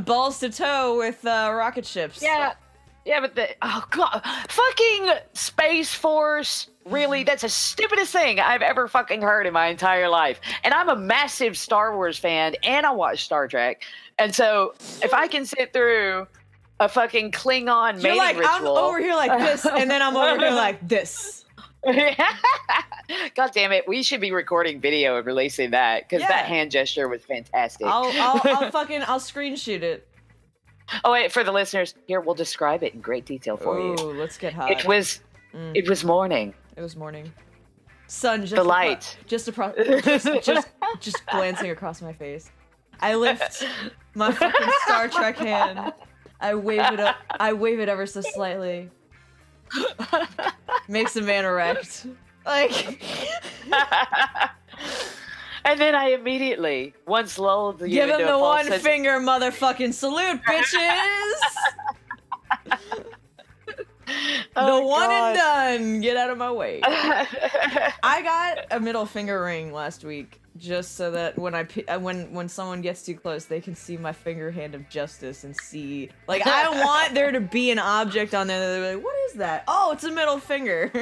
balls to toe with rocket ships. Yeah, but fucking Space Force, really, that's the stupidest thing I've ever fucking heard in my entire life. And I'm a massive Star Wars fan, and I watch Star Trek. And so, if I can sit through a fucking Klingon mating ritual... I'm over here like this, and then I'm over here like this. God damn it, we should be recording video and releasing that, because that hand gesture was fantastic. I'll screen shoot it. Oh wait, for the listeners, here we'll describe it in great detail for you. Ooh, let's get hot. It was morning. It was morning. Sun just the light. Just glancing across my face. I lift my fucking Star Trek hand. I wave it up. I wave it ever so slightly. Makes a man erect. Like. And then I immediately, once lulled you give into him a the false one finger motherfucking salute, bitches! The one and done. Get out of my way. I got a middle finger ring last week, just so that when someone gets too close, they can see my finger hand of justice and see. Like, I want there to be an object on there that they're like, what is that? Oh, it's a middle finger.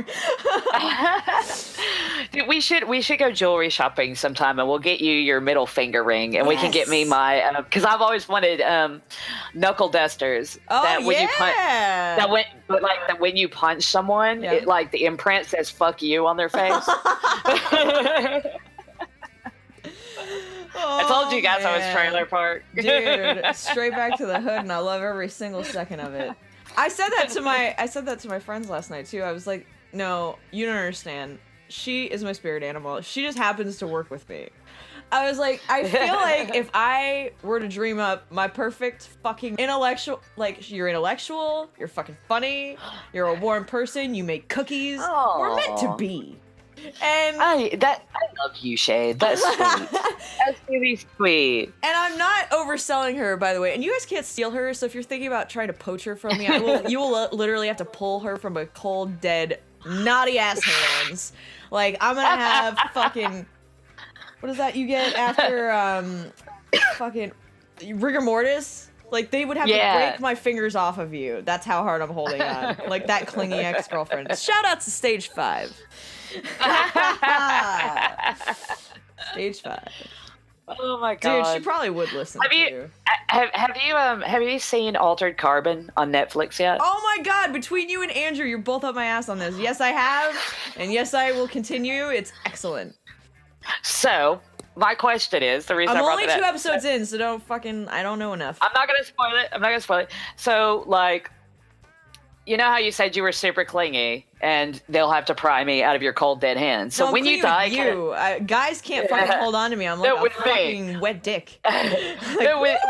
Dude, we should go jewelry shopping sometime, and we'll get you your middle finger ring, and we can get me my because I've always wanted knuckle dusters. Oh that when yeah. When you punch someone, it like the imprint says "fuck you" on their face. I told you guys I was trailer park. Dude, straight back to the hood, and I love every single second of it. I said that to my friends last night too. I was like, no, you don't understand. She is my spirit animal. She just happens to work with me. I was like, I feel like if I were to dream up my perfect fucking intellectual, like, you're intellectual, you're fucking funny, you're a warm person, you make cookies, we're meant to be. And I love you, Shade. That's sweet. That's really sweet. And I'm not overselling her, by the way. And you guys can't steal her, so if you're thinking about trying to poach her from me, you will literally have to pull her from a cold, dead, naughty ass hands. Like, I'm gonna have fucking What is that you get after fucking rigor mortis? Like they would have to break my fingers off of you. That's how hard I'm holding on. Like that clingy ex-girlfriend. Shout out to stage 5. Stage 5. Oh my god. Dude, she probably would listen to. Have you seen Altered Carbon on Netflix yet? Oh my god, between you and Andrew, you're both up my ass on this. Yes, I have, and yes, I will continue. It's excellent. So, my question is, the reason I'm I brought only that 2 up- episodes in, so I don't know enough. I'm not gonna spoil it. So, like, you know how you said you were super clingy, and they'll have to pry me out of your cold dead hands. So No, I'm when you clingy die, with guys can't fucking hold on to me. I'm like a fucking wet dick. No, with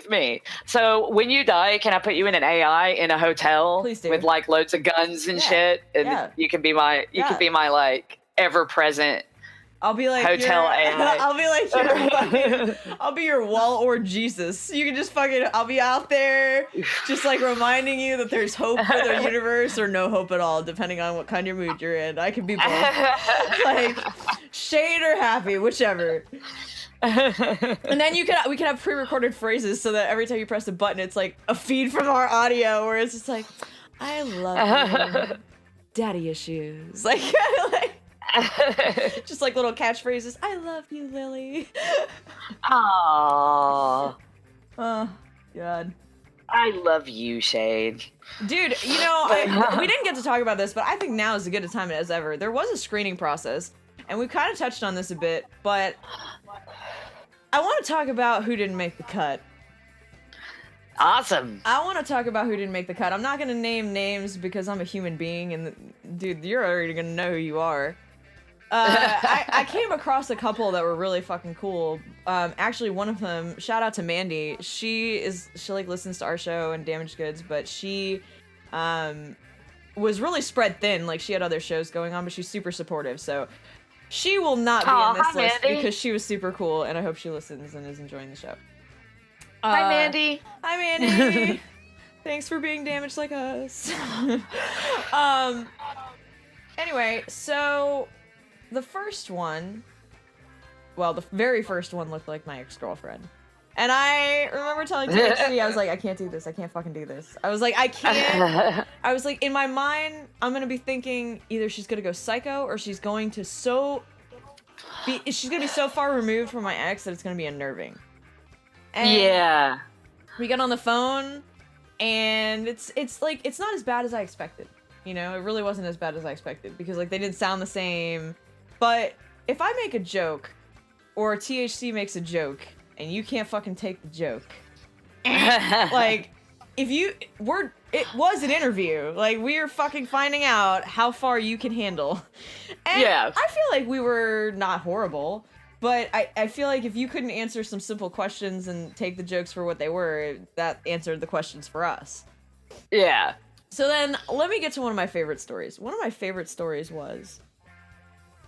me. So when you die, can I put you in an AI in a hotel Please do. with like loads of guns and shit, and you can be my like ever present. I'll be like hotel AI. I'll be like your fucking, I'll be your wall or Jesus. You can just fucking, I'll be out there just like reminding you that there's hope for the universe or no hope at all, depending on what kind of mood you're in. I can be both. Like shade or happy, whichever. And then we can have pre-recorded phrases so that every time you press a button, it's like a feed from our audio where it's just like, I love you, Daddy Issues. Like just like little catchphrases. I love you, Lily. Aww. Oh, God. I love you, Shade. Dude, you know, we didn't get to talk about this, but I think now is as good a time as ever. There was a screening process, and we've kind of touched on this a bit, but I want to talk about who didn't make the cut. Awesome. I want to talk about who didn't make the cut. I'm not going to name names because I'm a human being, and dude, you're already going to know who you are. I came across a couple that were really fucking cool. Actually, one of them, shout out to Mandy. She like listens to our show and Damaged Goods, but she was really spread thin. Like she had other shows going on, but she's super supportive. So she will not be in this list because she was super cool, and I hope she listens and is enjoying the show. Hi, Mandy. Hi, Mandy. Thanks for being damaged like us. Anyway, so the first one, well, the very first one looked like my ex-girlfriend. And I remember telling THC, I was like, I can't do this. I can't fucking do this. I was like, I can't. I was like, in my mind, I'm going to be thinking either she's going to go psycho or she's going to she's going to be so far removed from my ex that it's going to be unnerving. And yeah. We got on the phone, and it's like, it's not as bad as I expected. You know, it really wasn't as bad as I expected because like they didn't sound the same. But if I make a joke, or THC makes a joke, and you can't fucking take the joke, like, it was an interview. Like, we are fucking finding out how far you can handle. And yeah. I feel like we were not horrible, but I feel like if you couldn't answer some simple questions and take the jokes for what they were, that answered the questions for us. Yeah. So then, let me get to one of my favorite stories. One of my favorite stories was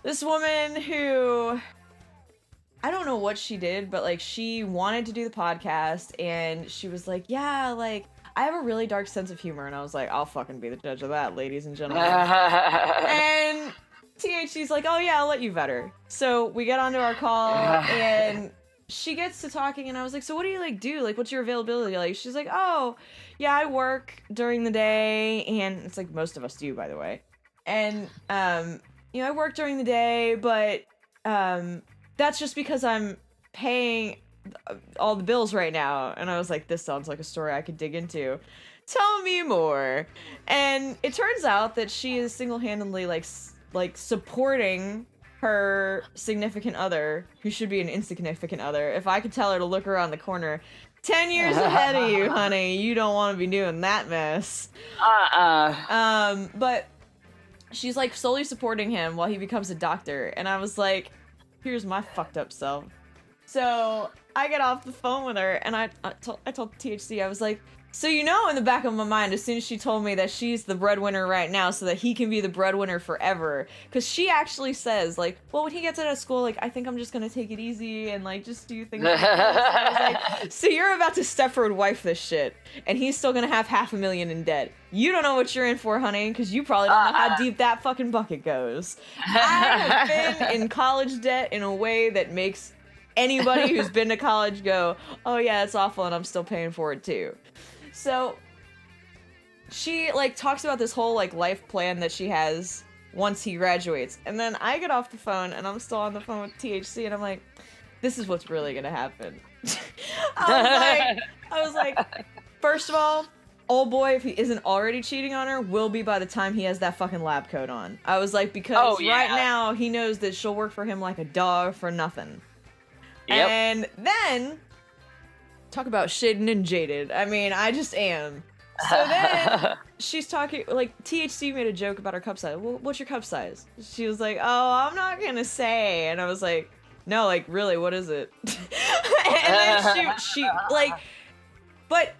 this woman who, I don't know what she did, but like she wanted to do the podcast, and she was like, yeah, like I have a really dark sense of humor. And I was like, I'll fucking be the judge of that, ladies and gentlemen. And THC's like, oh yeah, I'll let you vet her. So we get onto our call, and she gets to talking, and I was like, so what do you like do? Like, what's your availability like? She's like, oh yeah, I work during the day, and it's like most of us do, by the way. And you know, I work during the day, but that's just because I'm paying all the bills right now. And I was like, this sounds like a story I could dig into. Tell me more. And it turns out that she is single-handedly like supporting her significant other, who should be an insignificant other. If I could tell her to look around the corner, 10 years ahead of you, honey, you don't want to be doing that mess. But she's like solely supporting him while he becomes a doctor. And I was like, here's my fucked up self. So I get off the phone with her, and I told THC, I was like, So in the back of my mind, as soon as she told me that she's the breadwinner right now so that he can be the breadwinner forever, because she actually says, like, well, when he gets out of school, like, I think I'm just going to take it easy and, like, just do things like this. And I was like, so you're about to Stepford wife this shit, and he's still going to have $500,000 in debt. You don't know what you're in for, honey, because you probably don't know how deep that fucking bucket goes. I have been in college debt in a way that makes anybody who's been to college go, oh, yeah, it's awful, and I'm still paying for it, too. So, she, like, talks about this whole, like, life plan that she has once he graduates. And then I get off the phone, and I'm still on the phone with THC, and I'm like, this is what's really gonna happen. I was like, first of all, old boy, if he isn't already cheating on her, will be by the time he has that fucking lab coat on. I was like, because right now, he knows that she'll work for him like a dog for nothing. Yep. And then... talk about shaded and jaded. I mean, I just am. So then she's talking, like, THC made a joke about her cup size. Well, what's your cup size? She was like, oh, I'm not gonna say. And I was like, no, like, really, what is it? And then she like, but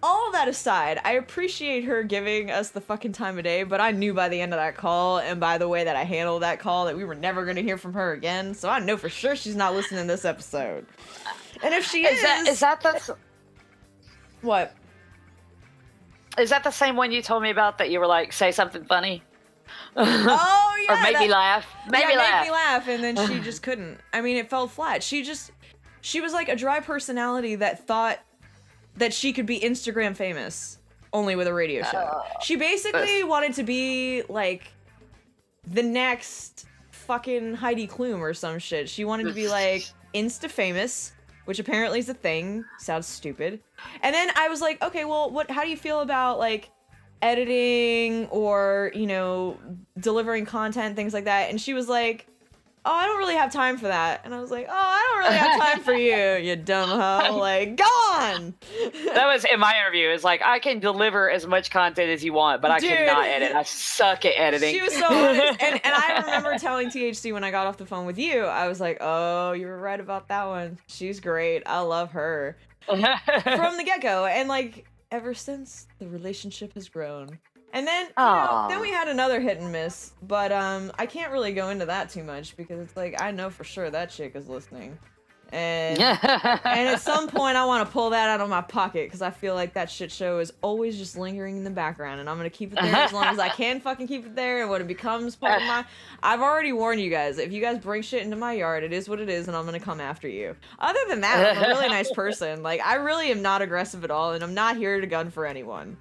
all that aside, I appreciate her giving us the fucking time of day, but I knew by the end of that call and by the way that I handled that call that we were never gonna hear from her again. So I know for sure she's not listening to this episode. And if she is that the... What? Is that the same one you told me about that you were like, say something funny? Oh, yeah. Or make me laugh? Make me laugh, and then she just couldn't. I mean, it fell flat. She was like a dry personality that thought that she could be Instagram famous, only with a radio show. She basically wanted to be, like, the next fucking Heidi Klum or some shit. She wanted to be, like, Insta famous, which apparently is a thing. Sounds stupid. And then I was like, okay, well, how do you feel about, like, editing or, delivering content, things like that? And she was like, oh, I don't really have time for that. And I was like, oh, I don't really have time for you, you dumb hoe. Like, go on! That was in my interview. It's like, I can deliver as much content as you want, but I cannot edit. I suck at editing. She was so honest. And I remember telling THC when I got off the phone with you, I was like, oh, you were right about that one. She's great. I love her. From the get-go. And, like, ever since, the relationship has grown. And then, then we had another hit and miss, but I can't really go into that too much because it's like, I know for sure that chick is listening. And at some point I want to pull that out of my pocket because I feel like that shit show is always just lingering in the background and I'm going to keep it there as long as I can fucking keep it there. And when it becomes part of my... I've already warned you guys, if you guys bring shit into my yard, it is what it is and I'm going to come after you. Other than that, I'm a really nice person. Like, I really am not aggressive at all and I'm not here to gun for anyone.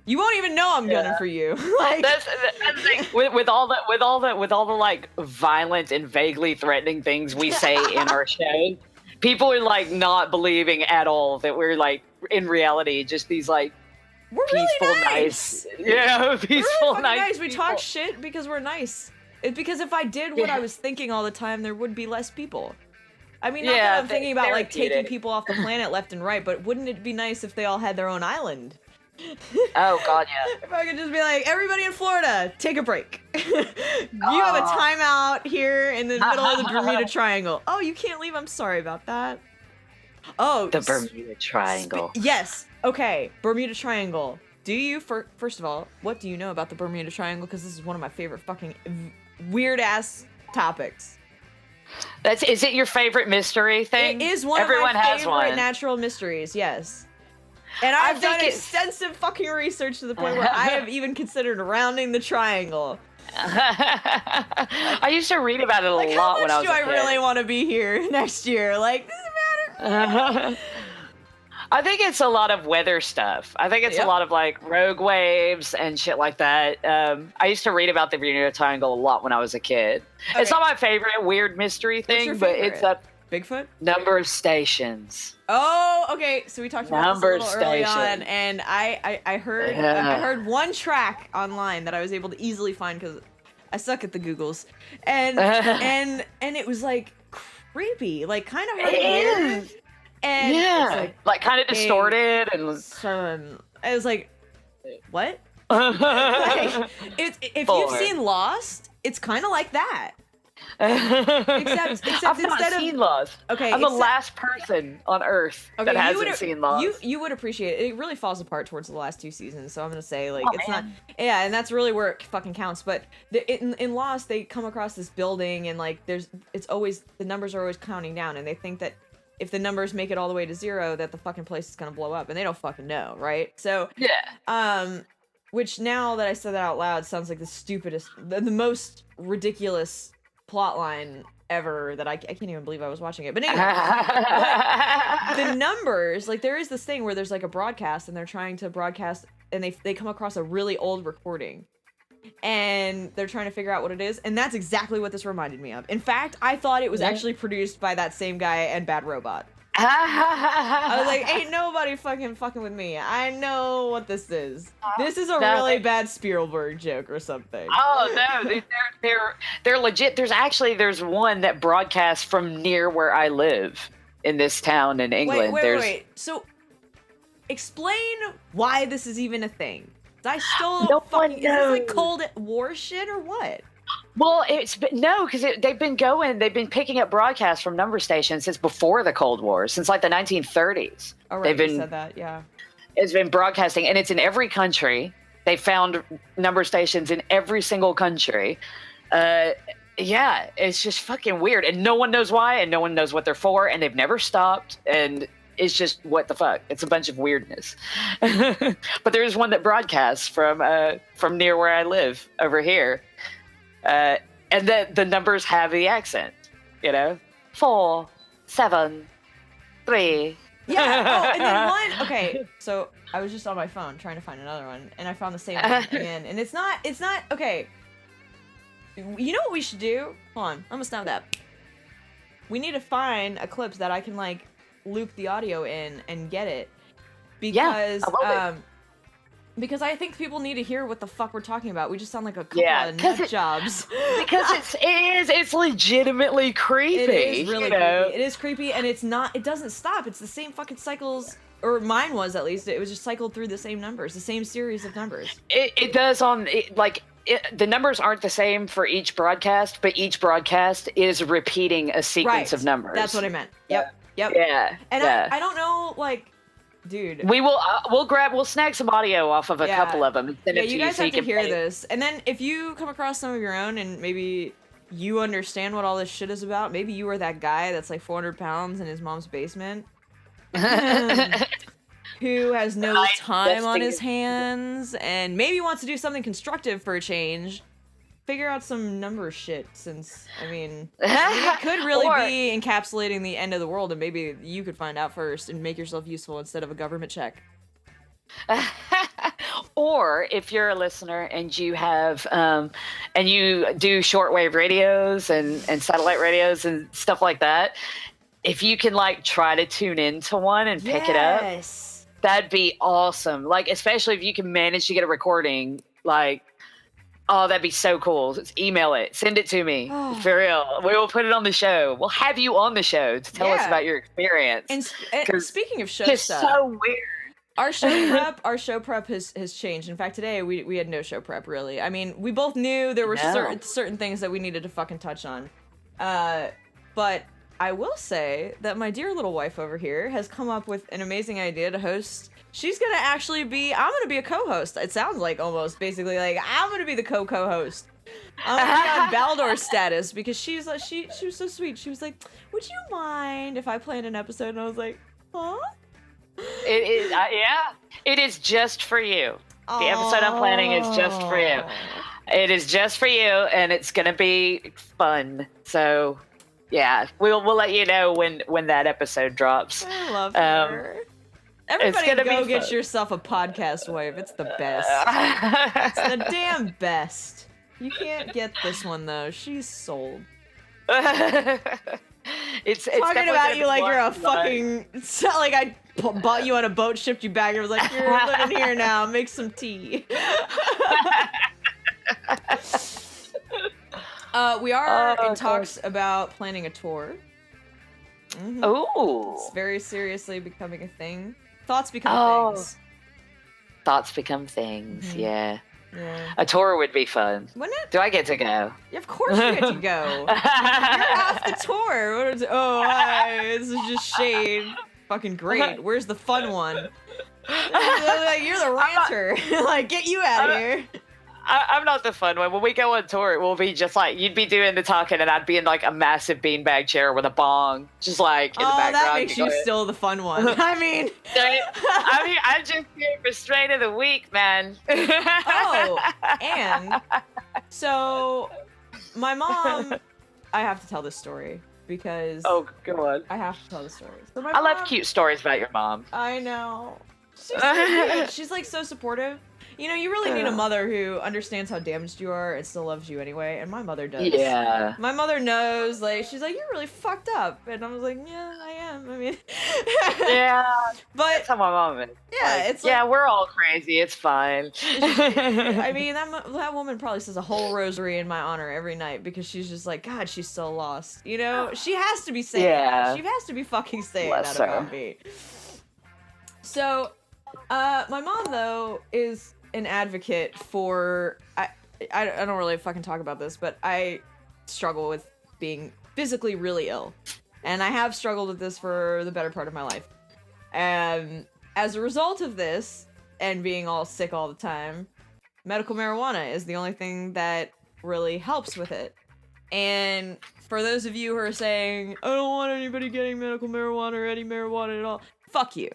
You won't even know I'm gunning for you. Like, that's the thing. With all the like violent and vaguely threatening things we say in our show, people are like not believing at all that we're like in reality just these like we're peaceful, really nice. Peaceful, we're really nice. We talk shit because we're nice. It's because if I did what I was thinking all the time, there would be less people. I mean, not that I'm thinking about like taking people off the planet left and right, but wouldn't it be nice if they all had their own island? Oh god, yeah. If I could just be like, everybody in Florida, take a break. You have a timeout here in the middle of the Bermuda Triangle. Oh, you can't leave. I'm sorry about that. Oh, the Bermuda Triangle. Yes. Okay, Bermuda Triangle. Do you, first of all, what do you know about the Bermuda Triangle? Because this is one of my favorite fucking weird ass topics. Is it your favorite mystery thing? It is one of my favorite natural mysteries. Yes. And I've done extensive fucking research to the point where I have even considered rounding the triangle. I used to read about it a lot when I was a kid. How much do I really want to be here next year? Like, does it matter? I think it's a lot of weather stuff. I think it's a lot of like rogue waves and shit like that. I used to read about the Bermuda Triangle a lot when I was a kid. Okay. It's not my favorite weird mystery thing, but it's a Bigfoot? Number of stations. Oh, okay. So we talked about this a little early on, and I heard one track online that I was able to easily find because I suck at the Googles, and it was like creepy, like kind of hard to hear, and it's like kind of distorted and. I was like, what? Like, if you've seen Lost, it's kind of like that. Except I've not instead of seen Lost. okay, I'm the except- last person on Earth that hasn't seen Lost. You would appreciate it. It really falls apart towards the last 2 seasons, so I'm gonna say like Oh, it's man. not. Yeah, and that's really where it fucking counts. But in Lost, they come across this building and like it's always the numbers are always counting down, and they think that if the numbers make it all the way to 0, that the fucking place is gonna blow up, and they don't fucking know, right? So Yeah. which now that I said that out loud sounds like the stupidest, the most ridiculous plot line ever that I can't even believe I was watching it. But anyway, the numbers, like there is this thing where there's like a broadcast and they're trying to broadcast and they come across a really old recording and they're trying to figure out what it is. And that's exactly what this reminded me of. In fact, I thought it was actually produced by that same guy and Bad Robot. I was like, ain't nobody fucking with me. I know what this is. This is a really bad Spielberg joke or something. Oh no, they're legit. There's one that broadcasts from near where I live in this town in England. Wait. So, explain why this is even a thing. I still don't fucking. Is this like Cold War shit or what? Well, because they've been picking up broadcasts from number stations since before the Cold War, since like the 1930s. Oh, right, you said that, yeah. It's been broadcasting, and it's in every country. They found number stations in every single country. Yeah, it's just fucking weird, and no one knows why, and no one knows what they're for, and they've never stopped, and it's just what the fuck. It's a bunch of weirdness. But there is one that broadcasts from near where I live over here. And the numbers have the accent, 4, 7, 3. Yeah. Oh, and then one. Okay, so I was just on my phone trying to find another one, and I found the same one again. And it's not. Okay. You know what we should do? Hold on. I'm gonna stop that. We need to find a clip that I can like loop the audio in and get it because because I think people need to hear what the fuck we're talking about. We just sound like a couple of nut jobs. Because it's legitimately creepy. It is really creepy. It is creepy, and it doesn't stop. It's the same fucking cycles, or mine was at least. It was just cycled through the same numbers, the same series of numbers. It does the numbers aren't the same for each broadcast, but each broadcast is repeating a sequence of numbers. That's what I meant. Yep. Yeah. And I don't know, like, dude. We'll snag some audio off of a couple of them. And send it to you guys so have you to can hear play. this. And then if you come across some of your own and maybe you understand what all this shit is about, maybe you are that guy that's like 400 pounds in his mom's basement. Who has no time on his hands and maybe wants to do something constructive for a change. Figure out some number shit, since it could really be encapsulating the end of the world, and maybe you could find out first and make yourself useful instead of a government check. Or if you're a listener and you have and you do shortwave radios and satellite radios and stuff like that, if you can like try to tune into one and pick it up, that'd be awesome. Like, especially if you can manage to get a recording, like, oh, that'd be so cool. Just email it. Send it to me. For real. We will put it on the show. We'll have you on the show to tell us about your experience. And speaking of show it's stuff, so weird. Our show prep has changed. In fact, today we had no show prep, really. I mean, we both knew there were certain things that we needed to fucking touch on. But I will say that my dear little wife over here has come up with an amazing idea to host. I'm gonna be a co-host. It sounds like almost basically like I'm gonna be the co-host. I'm gonna be on Baldor status because she was so sweet. She was like, "Would you mind if I planned an episode?" And I was like, "Huh?" It is, It is just for you. The episode I'm planning is just for you. It is just for you, and it's gonna be fun. So, yeah, we'll let you know when that episode drops. I love her. Everybody go get fun. yourself a podcast wife. It's the best. It's the damn best. You can't get this one though. She's sold. It's talking about you like you're a fucking. It's not like I bought you on a boat, shipped you back, and was like, "You're living here now. Make some tea." We are in talks about planning a tour. Mm-hmm. Oh, it's very seriously becoming a thing. Thoughts become things. Thoughts become things. Mm-hmm. Yeah. Yeah. A tour would be fun. Wouldn't it? Do I get to go? Yeah, of course you get to go. You're off the tour. What is, oh, hi, this is just Shade. Fucking great. Where's the fun one? Like, you're the ranter. Like, get you out of here. I'm not the fun one. When we go on tour, it will be just like you'd be doing the talking, and I'd be in like a massive beanbag chair with a bong, just like in the background. That makes you still the fun one. I mean, I'm just here for straight of the week, man. Oh, and so my mom, I have to tell this story because. Oh, go on. I have to tell the story. So I love cute stories about your mom. I know. She's so good. She's like so supportive. You know, you really need a mother who understands how damaged you are and still loves you anyway, and my mother does. Yeah. My mother knows, like, she's like, you're really fucked up. And I was like, yeah, I am. I mean... Yeah. But... That's how my mom is. Yeah, like, it's like... Yeah, we're all crazy. It's fine. I mean, that woman probably says a whole rosary in my honor every night because she's just like, God, she's so lost. You know? She has to be saying that. She has to be fucking saying Bless that her. about me. So, my mom, though, is... an advocate for I don't really fucking talk about this, but I struggle with being physically really ill, and I have struggled with this for the better part of my life. And as a result of this and being all sick all the time, medical marijuana is the only thing that really helps with it. And for those of you who are saying, I don't want anybody getting medical marijuana or any marijuana at all, fuck you.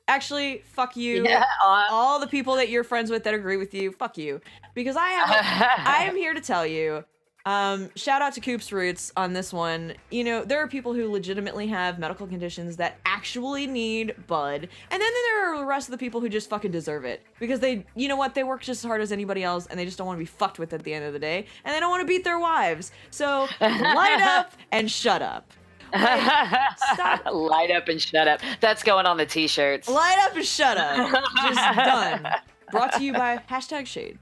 Actually, fuck you. Yeah, all the people that you're friends with that agree with you, fuck you. Because I am here to tell you, shout out to Coop's Roots on this one. You know, there are people who legitimately have medical conditions that actually need bud. And then there are the rest of the people who just fucking deserve it. Because they, you know what, they work just as hard as anybody else and they just don't want to be fucked with at the end of the day. And they don't want to beat their wives. So, light up and shut up. Stop. Light up and shut up. That's going on the t-shirts. Light up and shut up. Just done. Brought to you by #Shade.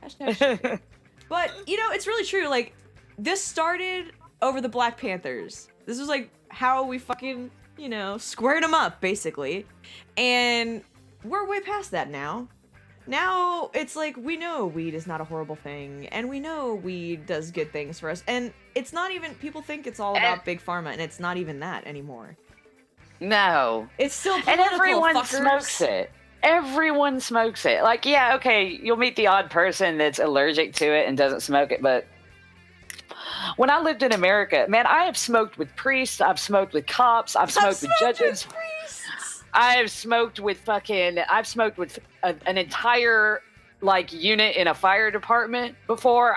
#Shade. But, you know, it's really true. Like, this started over the Black Panthers. This was like how we fucking, you know, squared them up, basically. And we're way past that now. Now it's like, we know weed is not a horrible thing, and we know weed does good things for us, and it's not even, people think it's all about big pharma, and it's not even that anymore. No. It's still political, and everyone fuckers. smokes it. Everyone smokes it. Like, yeah, okay, you'll meet the odd person that's allergic to it and doesn't smoke it, but when I lived in America, man, I have smoked with priests, I've smoked with cops, I've smoked with judges. I've smoked with an entire like unit in a fire department before.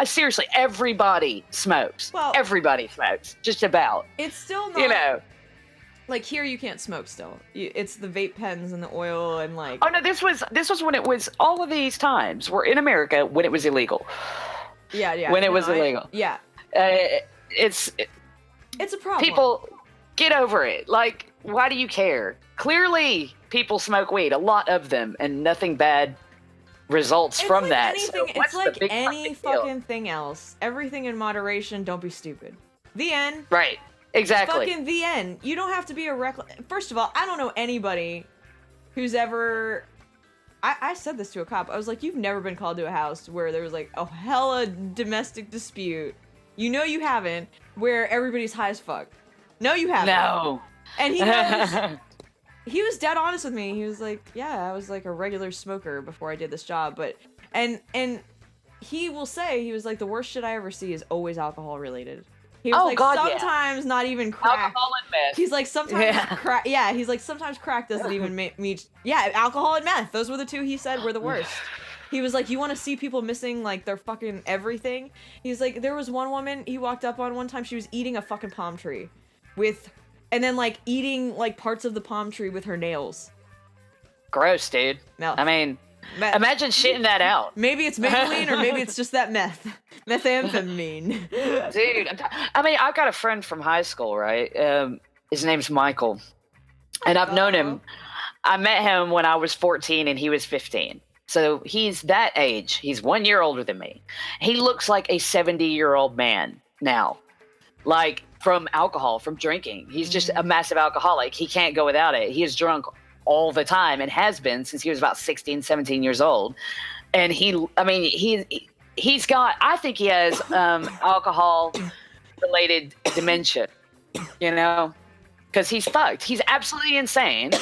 Seriously, everybody smokes. Well, everybody smokes, just about. It's still not, you know, like here you can't smoke still. It's the vape pens and the oil and like. Oh no, this was when it was, all of these times were in America when it was illegal. Yeah. When it was illegal. Yeah. It's a problem. People, get over it. Like, why do you care? Clearly, people smoke weed, a lot of them, and nothing bad results from like that. Anything, So it's like any deal? fucking thing else. Everything in moderation. Don't be stupid. The end. Right. Exactly. Fucking the end. You don't have to be a reckless. First of all, I don't know anybody who's ever. I said this to a cop. I was like, you've never been called to a house where there was like a hella domestic dispute. You know you haven't. Where everybody's high as fuck. No, you haven't. No. And he goes, he was dead honest with me. He was like, yeah, I was like a regular smoker before I did this job. But, and he will say, he was like, the worst shit I ever see is always alcohol related. He was sometimes not even crack. Alcohol and meth. He's like, sometimes crack. Yeah, he's like, sometimes crack doesn't even meet. Yeah, alcohol and meth. Those were the two he said were the worst. He was like, you want to see people missing like their fucking everything? He's like, there was one woman he walked up on one time. She was eating a fucking palm tree and then like eating like parts of the palm tree with her nails. Gross, dude. No. I mean, meth. Imagine shitting that out. Maybe it's Maybelline or maybe it's just that methamphetamine. Dude, I mean, I've got a friend from high school, right? His name's Michael. And I've known him. I met him when I was 14 and he was 15. So he's that age. He's 1 year older than me. He looks like a 70-year-old man now. Like, from alcohol, from drinking. He's just a massive alcoholic. He can't go without it. He is drunk all the time and has been since he was about 16, 17 years old. and he's got. I think he has alcohol related dementia. You know, because he's fucked. He's absolutely insane,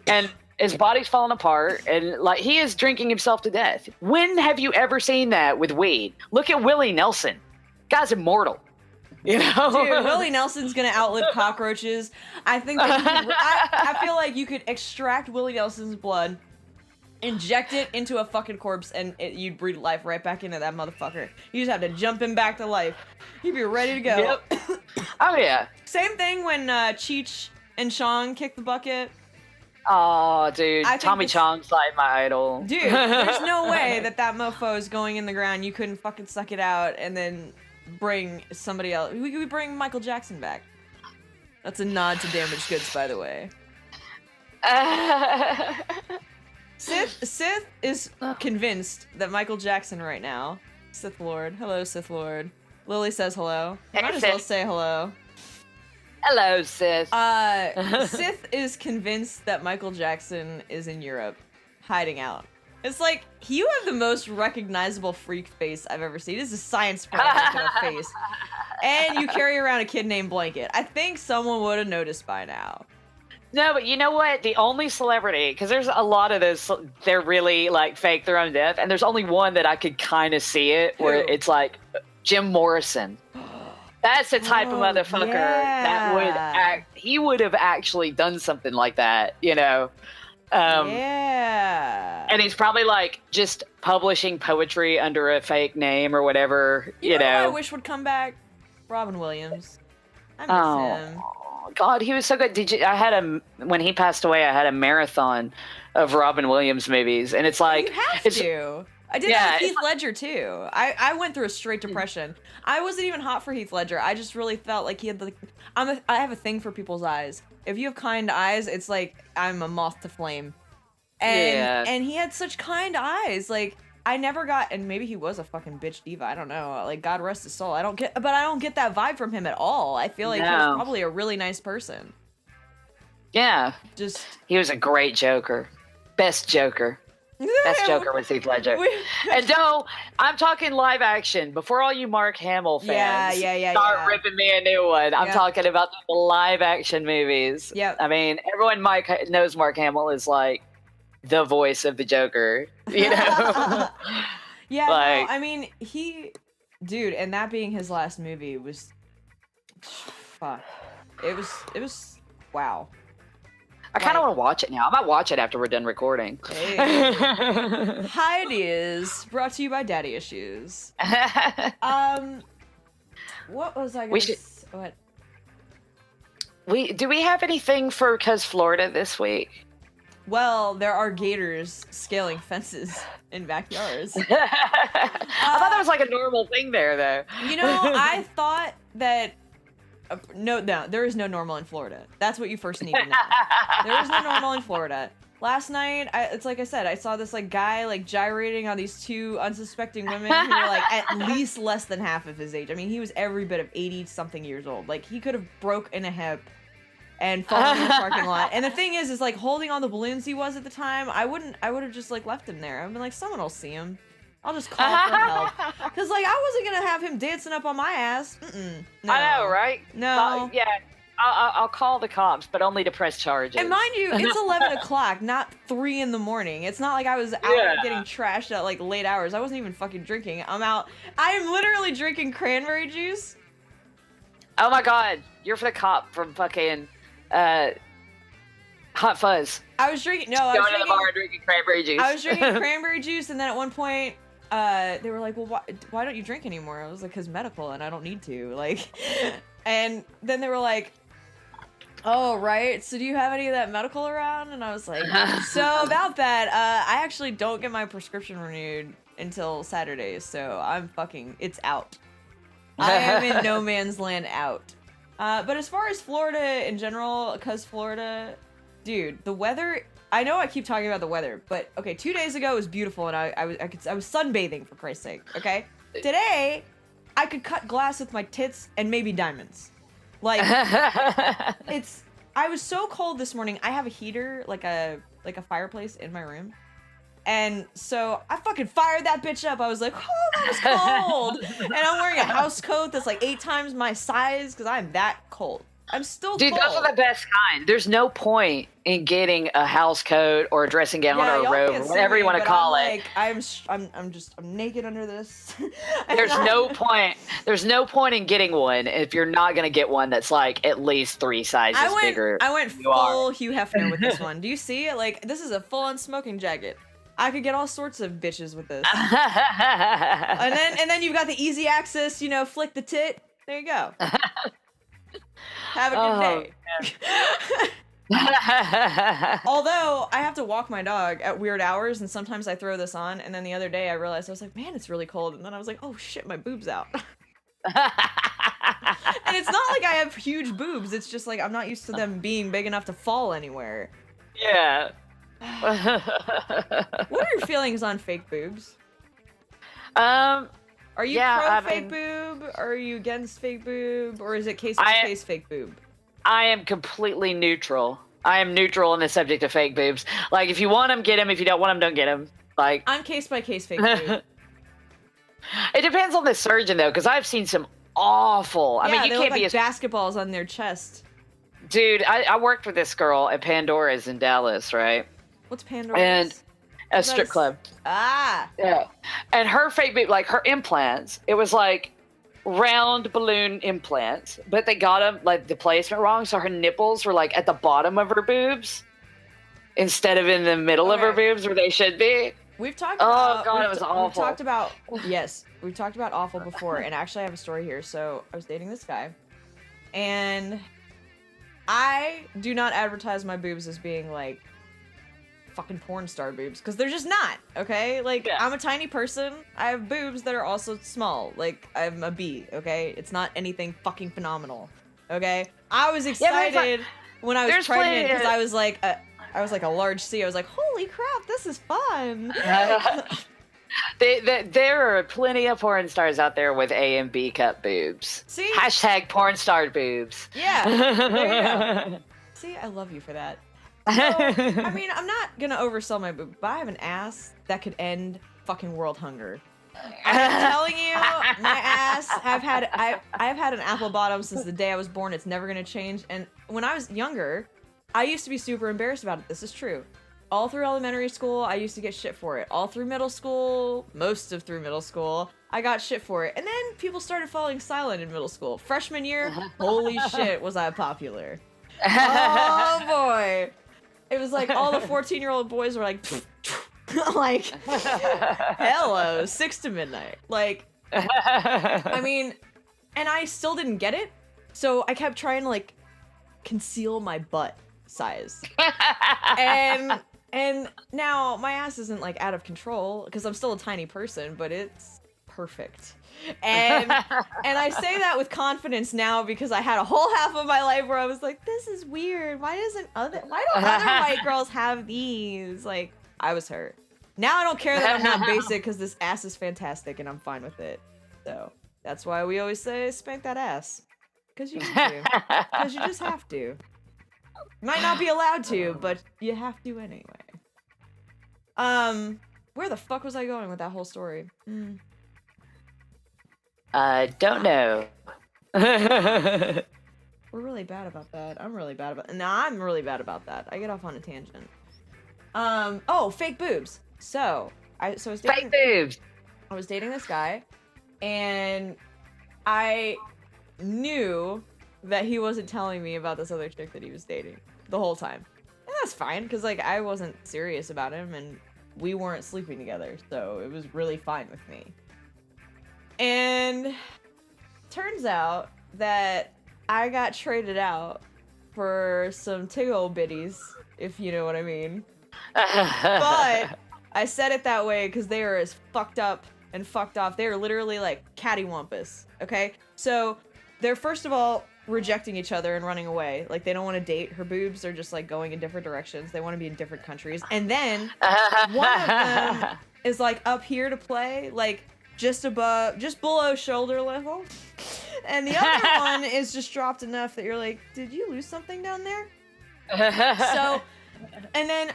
and his body's falling apart, and like he is drinking himself to death. When have you ever seen that with weed? Look at Willie Nelson. Guy's immortal. You know, dude, Willie Nelson's gonna outlive cockroaches. I think that I feel like you could extract Willie Nelson's blood, inject it into a fucking corpse, and you'd breathe life right back into that motherfucker. You just have to jump him back to life. He'd be ready to go. Yep. Oh yeah. Same thing when Cheech and Chong kicked the bucket. Oh, dude, Tommy Chong's like my idol. Dude, there's no way that mofo is going in the ground. You couldn't fucking suck it out and then bring somebody else. We could bring Michael Jackson back. That's a nod to Damaged Goods, by the way. Sith is convinced that Michael Jackson right now. Sith Lord. Hello, Sith Lord. Lily says hello. Hey, Might as Sith. well say hello. Hello, Sith. Sith is convinced that Michael Jackson is in Europe, hiding out. It's like, you have the most recognizable freak face I've ever seen. This is a science project of a face. And you carry around a kid named Blanket. I think someone would have noticed by now. No, but you know what? The only celebrity, because there's a lot of those, they're really like fake their own death, and there's only one that I could kind of see it, where it's like Jim Morrison. That's the type of motherfucker that he would have actually done something like that, you know? Yeah. And he's probably like just publishing poetry under a fake name or whatever, you know. Who I wish would come back? Robin Williams. I miss him. God, he was so good. When he passed away, I had a marathon of Robin Williams movies, and it's like you have to. I did that with Heath Ledger too. I went through a straight depression. I wasn't even hot for Heath Ledger. I just really felt like he had I have a thing for people's eyes. If you have kind eyes, it's like I'm a moth to flame. And he had such kind eyes. Like I never got, and maybe he was a fucking bitch diva. I don't know. Like God rest his soul. I don't get that vibe from him at all. I feel like he was probably a really nice person. Yeah. He was a great Joker. Best Joker. Best Joker was Heath Ledger. And no, I'm talking live action. Before all you Mark Hamill fans start ripping me a new one, I'm talking about the live action movies. Yep. I mean, everyone knows Mark Hamill is like the voice of the Joker, you know? Yeah, like, no, I mean, dude, and that being his last movie was, fuck. It was, wow. I kind of want to watch it now. I might watch it after we're done recording. Hey. Heidi is brought to you by Daddy Issuez. What was I going to say? What? Do we have anything for Cuz Florida this week? Well, there are gators scaling fences in backyards. I thought that was like a normal thing there, though. You know, I thought that... No, there is no normal in Florida. That's what you first need to know. There is no normal in Florida. Last night, it's like I said, I saw this like guy like gyrating on these two unsuspecting women who were like at least less than half of his age. I mean, he was every bit of 80-something years old. Like he could have broken a hip and fallen in the parking lot. And the thing is like holding on the balloons he was at the time, I would have just like left him there. I'd been like, someone will see him. I'll just call for help. Because, like, I wasn't going to have him dancing up on my ass. No. I know, right? No. Yeah. I'll call the cops, but only to press charges. And mind you, it's 11 o'clock, not 3 in the morning. It's not like I was out getting trashed at, like, late hours. I wasn't even fucking drinking. I'm out. I am literally drinking cranberry juice. Oh, my God. You're for the cop from fucking Hot Fuzz. I was drinking... No, I was going to the bar and drinking cranberry juice. I was drinking cranberry juice, and then at one point... they were like, well, why don't you drink anymore? I was like, because medical, and I don't need to. Like, and then they were like, oh, right. So do you have any of that medical around? And I was like, so about that, I actually don't get my prescription renewed until Saturday. So it's out. I am in no man's land out. But as far as Florida in general, because Florida, dude, the weather... I know I keep talking about the weather, but okay, 2 days ago it was beautiful and I was sunbathing for Christ's sake, okay? Today, I could cut glass with my tits and maybe diamonds. Like, I was so cold this morning, I have a heater, like a fireplace in my room. And so I fucking fired that bitch up. I was like, oh, that was cold. And I'm wearing a house coat that's like 8 times my size because I'm that cold. I'm still Dude, cold. those are the best kind. There's no point in getting a house coat or a dressing gown or a y'all robe, can't see whatever you me, want to but call I'm it. like, I'm naked under this. There's no point. There's no point in getting one if you're not gonna get one that's like at least 3 sizes bigger. I went than you are. full Hugh Hefner with this one. Do you see it? Like, this is a full-on smoking jacket. I could get all sorts of bitches with this. and then you've got the easy access, you know, flick the tit. There you go. Have a good day. Although I have to walk my dog at weird hours, and sometimes I throw this on. And then the other day I realized I was like, man, it's really cold. And then I was like, oh shit, my boob's out. And it's not like I have huge boobs. It's just like I'm not used to them being big enough to fall anywhere. Yeah. What are your feelings on fake boobs? Are you Yeah, pro fake boob? Or are you against fake boob? Or is it case by case fake boob? I am completely neutral. I am neutral on the subject of fake boobs. Like, if you want them, get them. If you don't want them, don't get them. Like, I'm case by case fake boob. It depends on the surgeon, though, because I've seen some awful. I mean, you they can't look be like basketballs on their chest. Dude, I worked with this girl at Pandora's in Dallas, right? What's Pandora's? And a strip club. Ah. Yeah. And her fake boob, like her implants, it was like round balloon implants, but they got them like the placement wrong, so her nipples were like at the bottom of her boobs instead of in the middle of her boobs where they should be. We've talked about. Oh god, it was awful. We've talked about we've talked about awful before, and actually I have a story here. So I was dating this guy, and I do not advertise my boobs as being like fucking porn star boobs, because they're just not, okay? Like, I'm a tiny person. I have boobs that are also small. Like, I'm a B, okay? It's not anything fucking phenomenal, okay? I was excited when I was pregnant because I was like a large C. I was like, holy crap, this is fun. There are plenty of porn stars out there with A and B cup boobs. See? Hashtag porn star boobs. Yeah. There you go. See, I love you for that. So, I mean, I'm not gonna oversell my boob, but I have an ass that could end fucking world hunger. I'm telling you, my ass. I've had an apple bottom since the day I was born. It's never gonna change. And when I was younger, I used to be super embarrassed about it. This is true. All through elementary school, I used to get shit for it. All through middle school, through middle school, I got shit for it. And then people started falling silent in middle school. Freshman year, holy shit, was I popular. Oh boy. It was like all the 14-year-old boys were like, like, hello, 6 to midnight. Like, I mean, and I still didn't get it. So I kept trying to like conceal my butt size. And now my ass isn't like out of control because I'm still a tiny person, but it's perfect. And I say that with confidence now because I had a whole half of my life where I was like, this is weird. Why don't other white girls have these? Like, I was hurt. Now I don't care that I'm not basic because this ass is fantastic and I'm fine with it. So that's why we always say spank that ass. Because you need to. Because you just have to. You might not be allowed to, but you have to anyway. Where the fuck was I going with that whole story? Don't know. We're really bad about that. I'm really bad about that. I get off on a tangent. Oh, fake boobs. So I was dating, fake boobs. I was dating this guy, and I knew that he wasn't telling me about this other chick that he was dating the whole time. And that's fine, because like I wasn't serious about him, and we weren't sleeping together, so it was really fine with me. And turns out that I got traded out for some tig-old bitties, if you know what I mean. But I said it that way because they are as fucked up and fucked off. They are literally like cattywampus, okay? So they're first of all rejecting each other and running away. Like, they don't want to date. Her boobs are just like going in different directions. They want to be in different countries. And then one of them is like up here to play, like just below shoulder level. And the other one is just dropped enough that you're like, did you lose something down there? So, and then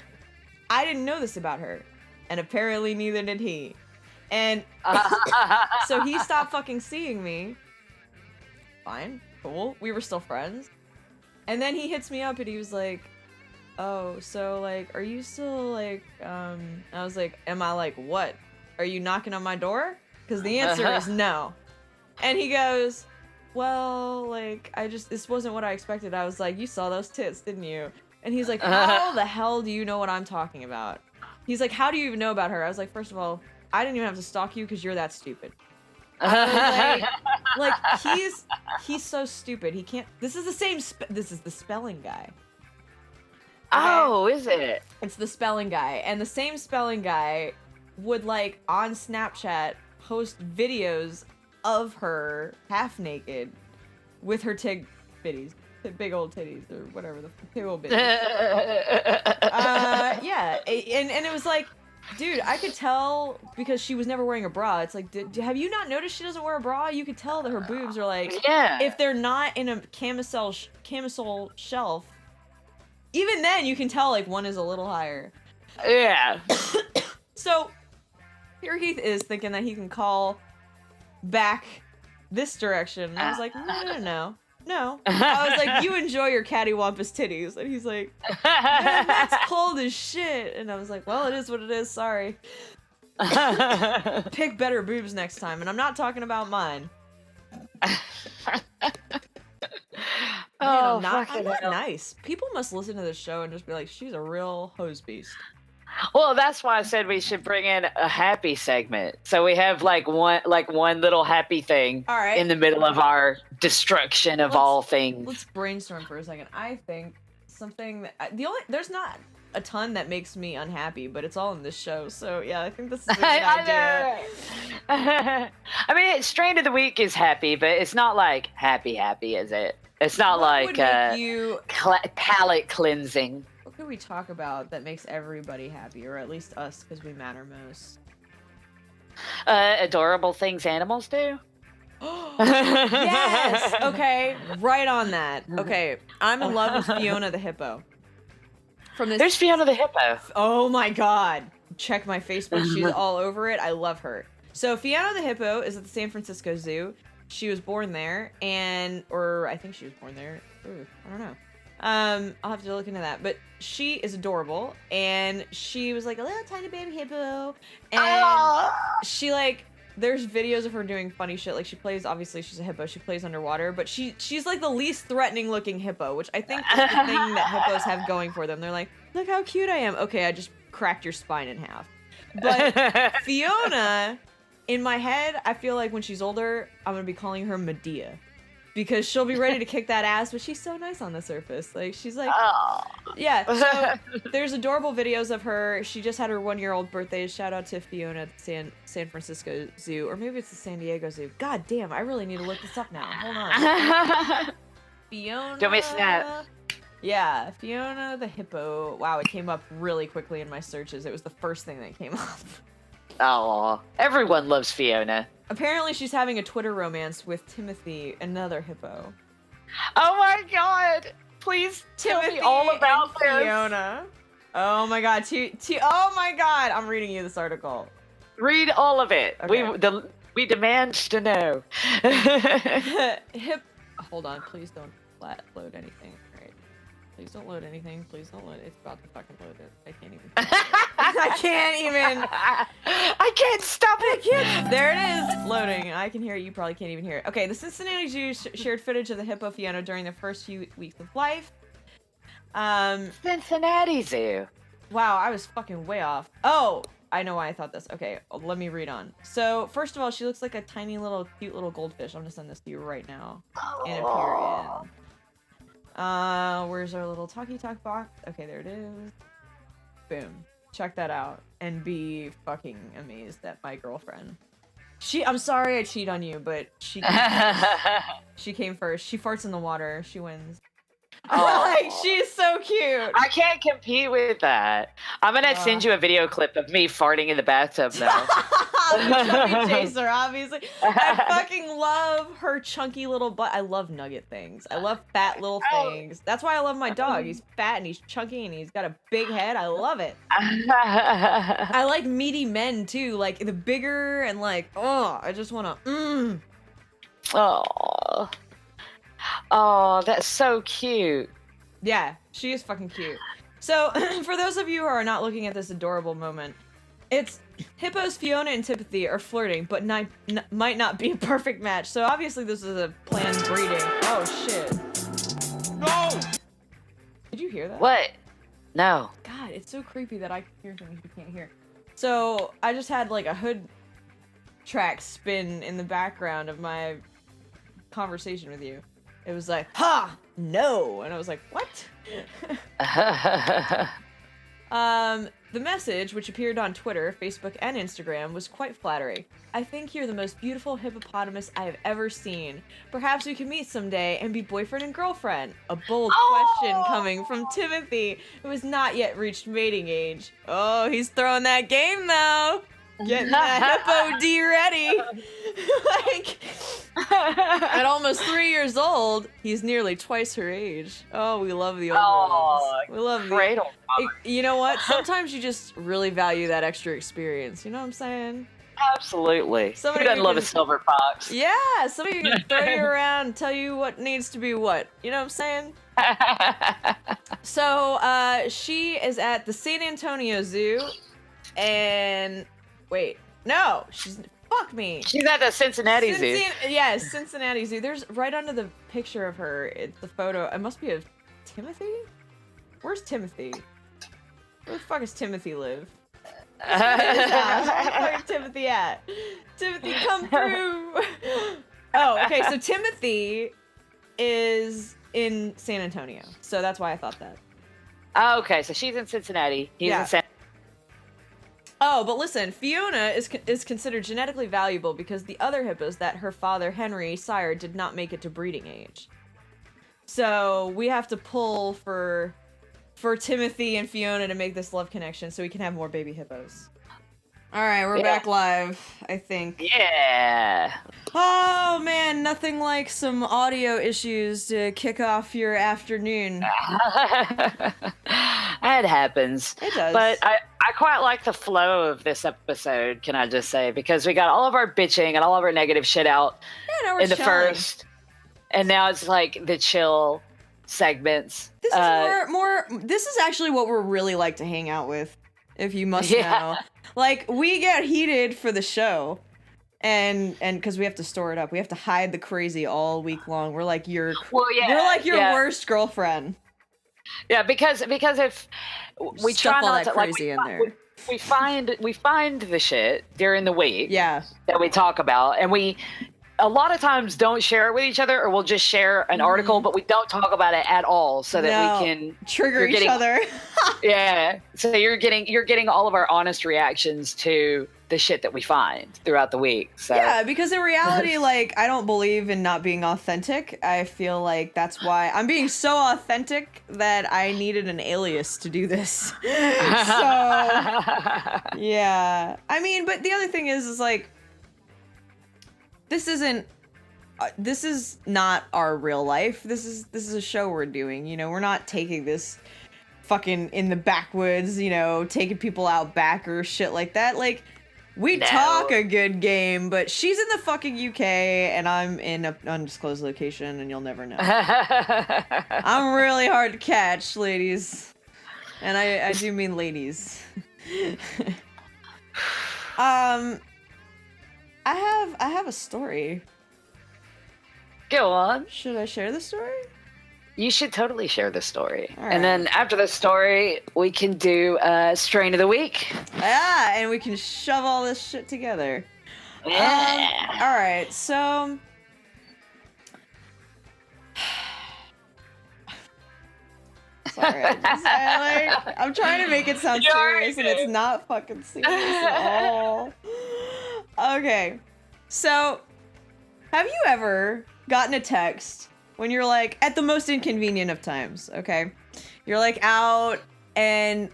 I didn't know this about her. and apparently neither did he. And so he stopped fucking seeing me. Fine, cool. We were still friends. And then he hits me up and he was like, oh, so like, are you still like, I was like, am I like, what? Are you knocking on my door? Because the answer is no. And he goes, well, like, this wasn't what I expected. I was like, you saw those tits, didn't you? And he's like, how the hell do you know what I'm talking about? He's like, how do you even know about her? I was like, first of all, I didn't even have to stalk you because you're that stupid. Like he's so stupid. He can't. This is the same. This is the spelling guy. Okay? Oh, is it? It's the spelling guy, and the same spelling guy would like on Snapchat post videos of her half naked with her bitties, big old titties or whatever the big old bitties. Yeah, and it was like. Dude, I could tell because she was never wearing a bra. It's like, have you not noticed she doesn't wear a bra? You could tell that her boobs are like, if they're not in a camisole shelf, even then you can tell like one is a little higher. Yeah. So here Heath is thinking that he can call back this direction. And I was like, no. I was like, you enjoy your cattywampus titties. And he's like, man, that's cold as shit. And I was like, well, it is what it is. Sorry. Pick better boobs next time. And I'm not talking about mine. I'm not nice. People must listen to this show and just be like, she's a real hose beast. Well, that's why I said we should bring in a happy segment. So we have like one little happy thing in the middle of our destruction of all things. Let's brainstorm for a second. I think something that there's not a ton that makes me unhappy, but it's all in this show. So yeah, I think this is a good idea. I mean, strain of the week is happy, but it's not like happy, is it? It's not what like would make you palate cleansing. What could we talk about that makes everybody happy, or at least us, because we matter most? Adorable things animals do. Yes! Okay, right on that. Okay, I'm in love with Fiona the Hippo. There's Fiona the Hippo. Oh my god. Check my Facebook. She's all over it. I love her. So Fiona the Hippo is at the San Francisco Zoo. She was born there, or I think she was born there. Ooh, I don't know. I'll have to look into that. But she is adorable, and she was like a little tiny baby hippo. And she like, there's videos of her doing funny shit. Like obviously she's a hippo. She plays underwater, but she's like the least threatening looking hippo, which I think is the thing that hippos have going for them. They're like, look how cute I am. Okay, I just cracked your spine in half. But Fiona, in my head, I feel like when she's older, I'm gonna be calling her Madea. Because she'll be ready to kick that ass, but she's so nice on the surface. Like, she's like... Yeah, so there's adorable videos of her. She just had her 1-year-old birthday. Shout out to Fiona at the San Francisco Zoo. Or maybe it's the San Diego Zoo. God damn, I really need to look this up now. Hold on. Fiona... Don't miss that. Yeah, Fiona the Hippo. Wow, it came up really quickly in my searches. It was the first thing that came up. Oh, everyone loves Fiona. Apparently she's having a Twitter romance with Timothy, another hippo. Oh my god! Please tell me all about this. Fiona. Oh my god, oh my god! I'm reading you this article. Read all of it. Okay. We demand to know. Hold on, please don't load anything. Alright. Please don't load anything. Please don't load it. It's about to fucking load it. I can't even. I can't stop it. There it is. Loading. I can hear it. You probably can't even hear it. Okay, the Cincinnati Zoo shared footage of the hippo Fiona during the first few weeks of life. Cincinnati Zoo. Wow, I was fucking way off. Oh, I know why I thought this. Okay, let me read on. So, first of all, she looks like a tiny little, cute little goldfish. I'm gonna send this to you right now. In a period. Where's our little talk box? Okay, there it is. Boom. Check that out and be fucking amazed at my girlfriend. I'm sorry I cheat on you, but she came first. She farts in the water. She wins. Oh. Like, she's so cute. I can't compete with that. I'm gonna send you a video clip of me farting in the bathtub, though. the chubby chaser, obviously. I fucking love her chunky little butt. I love nugget things. I love fat little things. That's why I love my dog. He's fat and he's chunky and he's got a big head. I love it. I like meaty men too, like the bigger and like, oh, I just want to, Oh. Oh, that's so cute. Yeah, she is fucking cute. So, for those of you who are not looking at this adorable moment, it's Hippos, Fiona, and Timothy are flirting, but might not be a perfect match. So obviously this is a planned breeding. Oh shit. No! Did you hear that? What? No. God, it's so creepy that I can hear things you can't hear. So I just had like a hood track spin in the background of my conversation with you. It was like, ha, no. And I was like, what? The message, which appeared on Twitter, Facebook, and Instagram, was quite flattering. I think you're the most beautiful hippopotamus I have ever seen. Perhaps we can meet someday and be boyfriend and girlfriend. A bold question coming from Timothy, who has not yet reached mating age. Oh, he's throwing that game though. Getting that Hippo D ready. Like, at almost 3 years old, he's nearly twice her age. Oh, we love the older ones. We love cradle. You know what? Sometimes you just really value that extra experience. You know what I'm saying? Absolutely. Somebody Who doesn't love a can- silver fox? Yeah, somebody can throw you around and tell you what needs to be what. You know what I'm saying? So, she is at the San Antonio Zoo, and wait, no, fuck me. She's at the Cincinnati Zoo. Yes, Cincinnati Zoo. There's right under the picture of her. It's the photo. It must be of Timothy. Where's Timothy? Where the fuck does Timothy live? Where the fuck is Timothy at? Timothy, come through. Oh, okay. So Timothy is in San Antonio, so that's why I thought that. Oh, okay, so she's in Cincinnati. He's in San. Oh, but listen, Fiona is considered genetically valuable because the other hippos that her father Henry sired did not make it to breeding age. So we have to pull for Timothy and Fiona to make this love connection so we can have more baby hippos. All right, we're back live, I think. Yeah. Oh man, nothing like some audio issues to kick off your afternoon. It happens. It does. But I quite like the flow of this episode, can I just say, because we got all of our bitching and all of our negative shit out in the first, and now it's like the chill segments. This is more. This is actually what we're really like to hang out with, if you must know. Like, we get heated for the show, and because we have to store it up, we have to hide the crazy all week long. We're like your worst girlfriend. Yeah, because if we Stuff try all not that to like crazy in there. we find the shit during the week. Yeah. That we talk about, and we a lot of times don't share it with each other, or we'll just share an article, but we don't talk about it at all, so that we can trigger each other. Yeah, so you're getting all of our honest reactions to the shit that we find throughout the week. So. Yeah, because in reality, like, I don't believe in not being authentic. I feel like that's why I'm being so authentic that I needed an alias to do this. So, yeah. I mean, but the other thing is like, this is not our real life. This is a show we're doing. You know, we're not taking this fucking in the backwoods, you know, taking people out back or shit like that. Like, we talk a good game, but she's in the fucking UK and I'm in an undisclosed location and you'll never know. I'm really hard to catch, ladies. And I do mean ladies. I have a story. Go on. Should I share the story? You should totally share the story. All And then after the story, we can do strain of the week. Yeah, and we can shove all this shit together. Yeah. All right, so sorry, I'm trying to make it sound serious, and it's not fucking serious at all. Okay, so have you ever gotten a text when you're like at the most inconvenient of times? Okay, you're like out and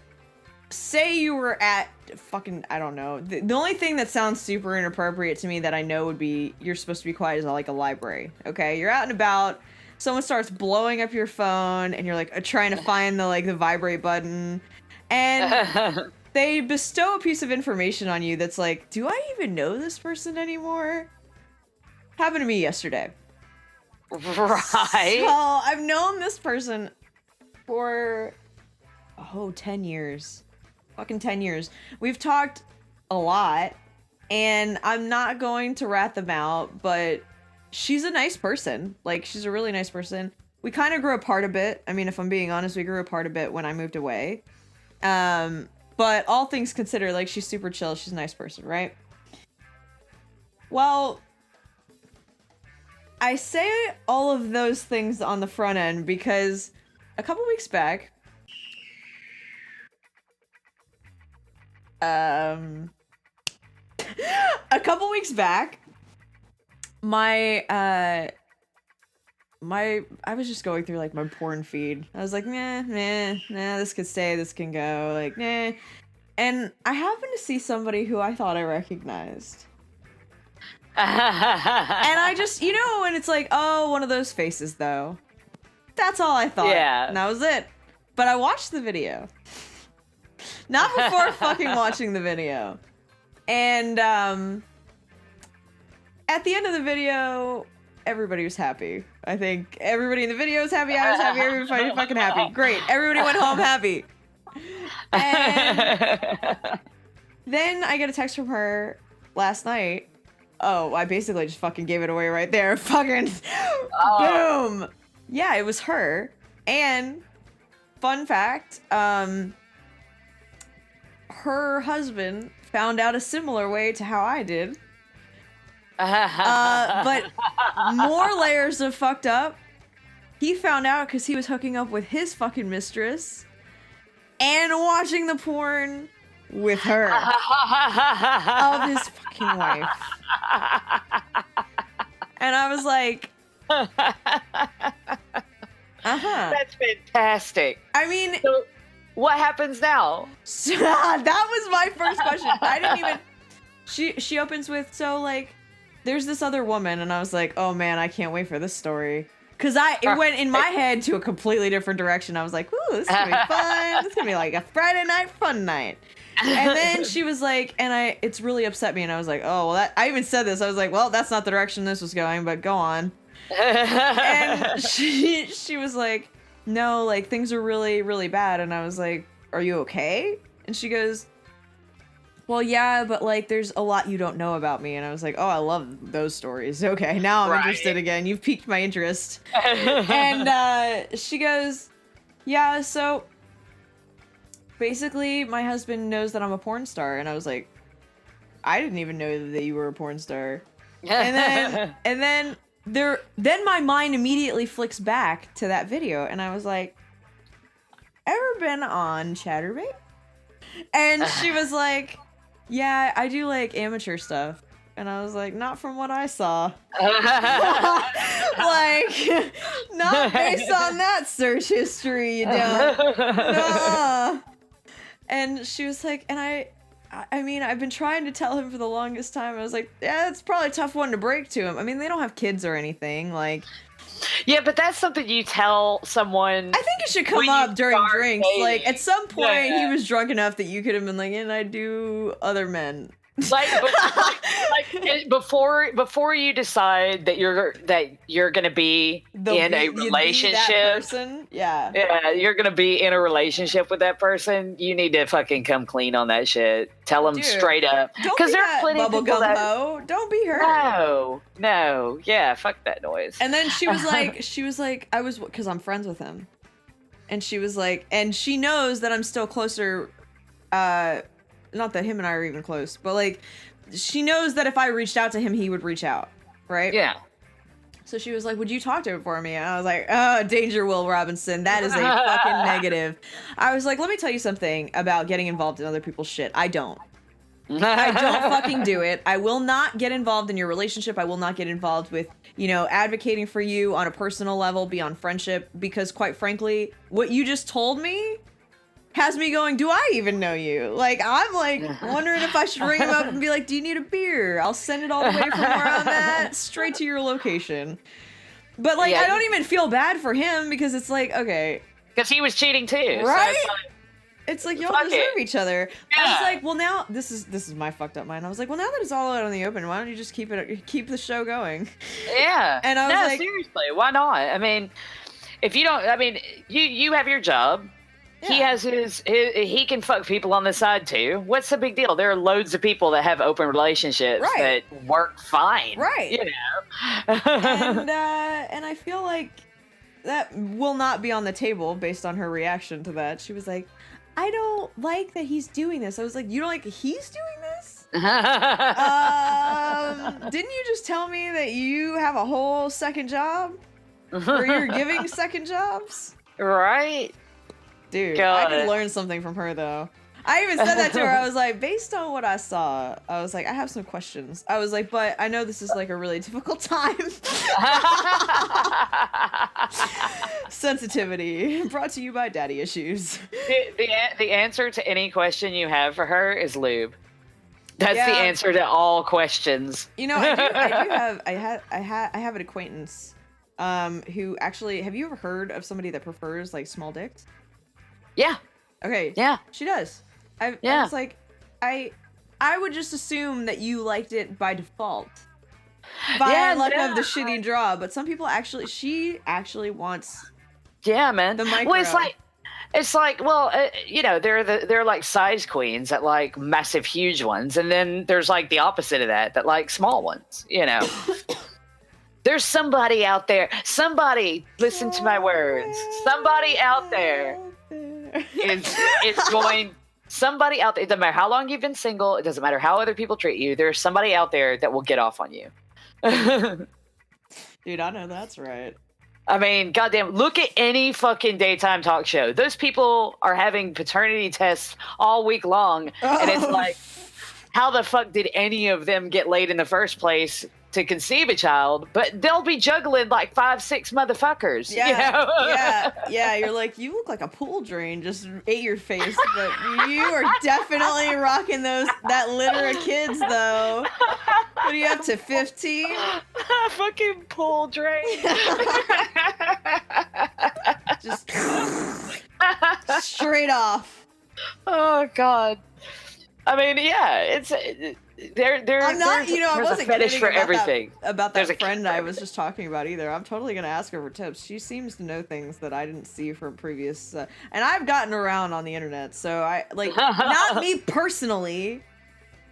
say you were at fucking, I don't know. The only thing that sounds super inappropriate to me that I know would be you're supposed to be quiet is like a library. Okay, you're out and about. Someone starts blowing up your phone, and you're like trying to find the vibrate button, and they bestow a piece of information on you that's like, do I even know this person anymore? Happened to me yesterday. Right. So I've known this person for 10 years. Fucking 10 years. We've talked a lot, and I'm not going to rat them out, but she's a nice person. Like, she's a really nice person. We kind of grew apart a bit. I mean, if I'm being honest, we grew apart a bit when I moved away. But all things considered, like, she's super chill. She's a nice person, right? Well, I say all of those things on the front end because a couple weeks back, I was just going through like my porn feed. I was like, nah, this could stay, this can go, like, nah. And I happened to see somebody who I thought I recognized. And I just, when it's like, oh, one of those faces though. That's all I thought. Yeah. And that was it. But I watched the video. Not before fucking watching the video. And at the end of the video, everybody was happy. I think everybody in the video was happy. I was happy. Everybody was fucking happy. Great. Everybody went home happy. And then I get a text from her last night. Oh, I basically just fucking gave it away right there. Fucking boom. Yeah, it was her. And fun fact, her husband found out a similar way to how I did. But more layers of fucked up. He found out because he was hooking up with his fucking mistress and watching the porn with her of his fucking wife. And I was like, That's fantastic. I mean, so what happens now? That was my first question. I didn't even. She opens with, so like, there's this other woman, and I was like, oh man, I can't wait for this story. Cause it went in my head to a completely different direction. I was like, ooh, this is gonna be fun. This is gonna be like a Friday night fun night. And then she was like, it's really upset me. And I was like, oh, well, I even said this. I was like, well, that's not the direction this was going, but go on. And she was like, no, like things are really, really bad. And I was like, are you okay? And she goes, well, yeah, but like there's a lot you don't know about me. And I was like, oh, I love those stories. Okay, now I'm interested again. You've piqued my interest. And she goes, yeah, so basically my husband knows that I'm a porn star. And I was like, I didn't even know that you were a porn star. And then my mind immediately flicks back to that video, and I was like, ever been on Chatterbait? And she was like, yeah, I do like amateur stuff. And I was like, not from what I saw. Like, not based on that search history, you don't. Nuh-uh. And she was like, and I mean, I've been trying to tell him for the longest time. I was like, yeah, it's probably a tough one to break to him. I mean, they don't have kids or anything. Like, yeah, but that's something you tell someone. I think it should come up during drinks. Dating. Like, at some point, he was drunk enough that you could have been like, and I do other men. Like before you decide that you're gonna be in a relationship, you're gonna be in a relationship with that person. You need to fucking come clean on that shit. Tell them straight up, because there are plenty of people that don't be her. No, yeah, fuck that noise. And then she was like, I was, because I'm friends with him, and she was like, and she knows that I'm still closer. Not that him and I are even close, but like, she knows that if I reached out to him, he would reach out, right? Yeah. So she was like, would you talk to him for me? And I was like, oh, danger, Will Robinson. That is a fucking negative. I was like, let me tell you something about getting involved in other people's shit. I don't fucking do it. I will not get involved in your relationship. I will not get involved with, advocating for you on a personal level, beyond friendship, because quite frankly, what you just told me has me going, do I even know you? Like, I'm like wondering if I should ring him up and be like, do you need a beer? I'll send it all the way from where I'm at straight to your location. But like, I don't even feel bad for him because it's like, okay. Because he was cheating too. Right? So it's like y'all deserve each other. I was like, well, now this is my fucked up mind. I was like, well, now that it's all out in the open, why don't you just keep the show going? Yeah. And I was like, seriously, why not? I mean, if you don't, I mean, you have your job. Yeah. He has his, he can fuck people on the side too. What's the big deal? There are loads of people that have open relationships that work fine. Right. You know. And I feel like that will not be on the table based on her reaction to that. She was like, I don't like that he's doing this. I was like, you don't like he's doing this? Didn't you just tell me that you have a whole second job? Or you're giving second jobs? Right. Dude, I could learn something from her though. I even said that to her. I was like, based on what I saw, I was like, I have some questions. I was like, but I know this is like a really difficult time. Sensitivity brought to you by Daddy Issues. The answer to any question you have for her is lube. That's the answer to all questions. You know, I have an acquaintance who actually, have you ever heard of somebody that prefers like small dicks? Yeah. Okay. Yeah. She does. I was like, I would just assume that you liked it by default. By luck of the shitty draw, but some people she actually wants. Yeah, man. The micro. Well, it's like, well, you know, they're like size queens that like massive, huge ones, and then there's like the opposite of that like small ones. You know, there's somebody out there. Somebody, listen to my words. Somebody out there. It's going. Somebody out there. It doesn't matter how long you've been single. It doesn't matter how other people treat you. There's somebody out there that will get off on you. Dude, I know that's right. I mean, goddamn, look at any fucking daytime talk show. Those people are having paternity tests all week long, and it's like, how the fuck did any of them get laid in the first place to conceive a child? But they'll be juggling like 5-6 motherfuckers. Yeah, you know? yeah. You're like, you look like a pool drain, just ate your face, but you are definitely rocking that litter of kids, though. What are you up to, 15? Fucking pool drain. Just straight off. Oh God. I mean, yeah, it's I'm not, you know, I wasn't a fetish for everything. About that friend I was just talking about either. I'm totally gonna ask her for tips. She seems to know things that I didn't see from previous, and I've gotten around on the internet, so I like not me personally,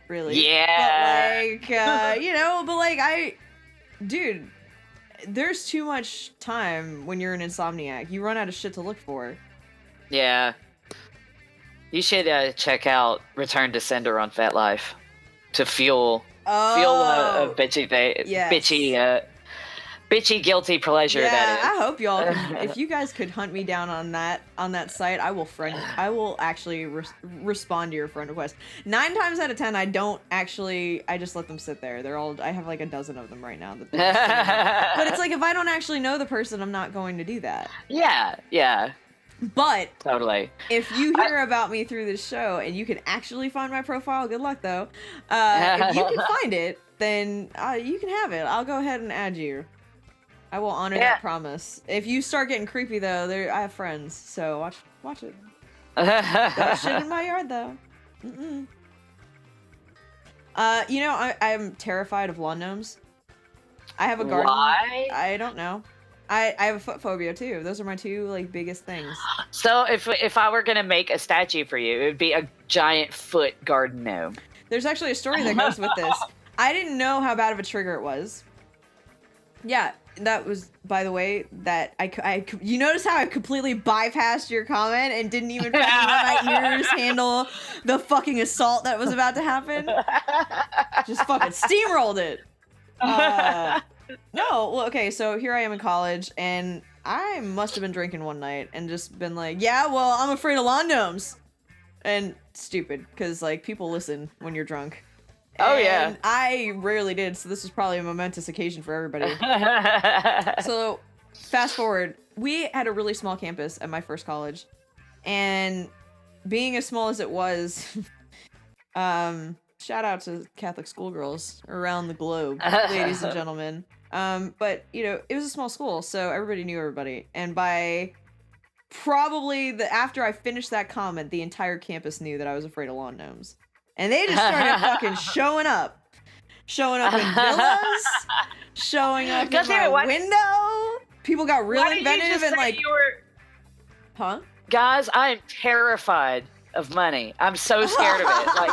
really. Yeah. But like, you know, but like dude, there's too much time when you're an insomniac. You run out of shit to look for. Yeah. You should check out Return to Sender on FetLife to fuel a bitchy guilty pleasure. Yeah, that is. I hope y'all can, if you guys could hunt me down on that site, I will actually respond to your friend request. 9 times out of 10, I just let them sit there. I have like a dozen of them right now. But it's like, if I don't actually know the person, I'm not going to do that. Yeah. But totally, if you hear about me through this show and you can actually find my profile, good luck though. If you can find it, then you can have it. I'll go ahead and add you. I will honor that promise. If you start getting creepy though, I have friends, so watch it. Don't shit in my yard though. Mm-mm. You know, I'm terrified of lawn gnomes. I have a garden. Why? I don't know. I have a foot phobia too. Those are my 2 like biggest things. So if I were gonna make a statue for you, it would be a giant foot garden gnome. There's actually a story that goes with this. I didn't know how bad of a trigger it was. Yeah, that was, by the way, that you notice how I completely bypassed your comment and didn't even let my ears handle the fucking assault that was about to happen? Just fucking steamrolled it. No, well, okay, so here I am in college, and I must have been drinking one night and just been like, yeah, well, I'm afraid of lawn gnomes. And stupid, because, like, people listen when you're drunk. Oh, and yeah. I rarely did, so this is probably a momentous occasion for everybody. So, fast forward, we had a really small campus at my first college, and being as small as it was, shout out to Catholic schoolgirls around the globe, ladies and gentlemen. But you know, it was a small school, so everybody knew everybody. And by probably after I finished that comment, the entire campus knew that I was afraid of lawn gnomes. And they just started fucking showing up in villas, showing up in my window. People got real inventive and like, huh? Guys, I am terrified of money. I'm so scared of it. Like,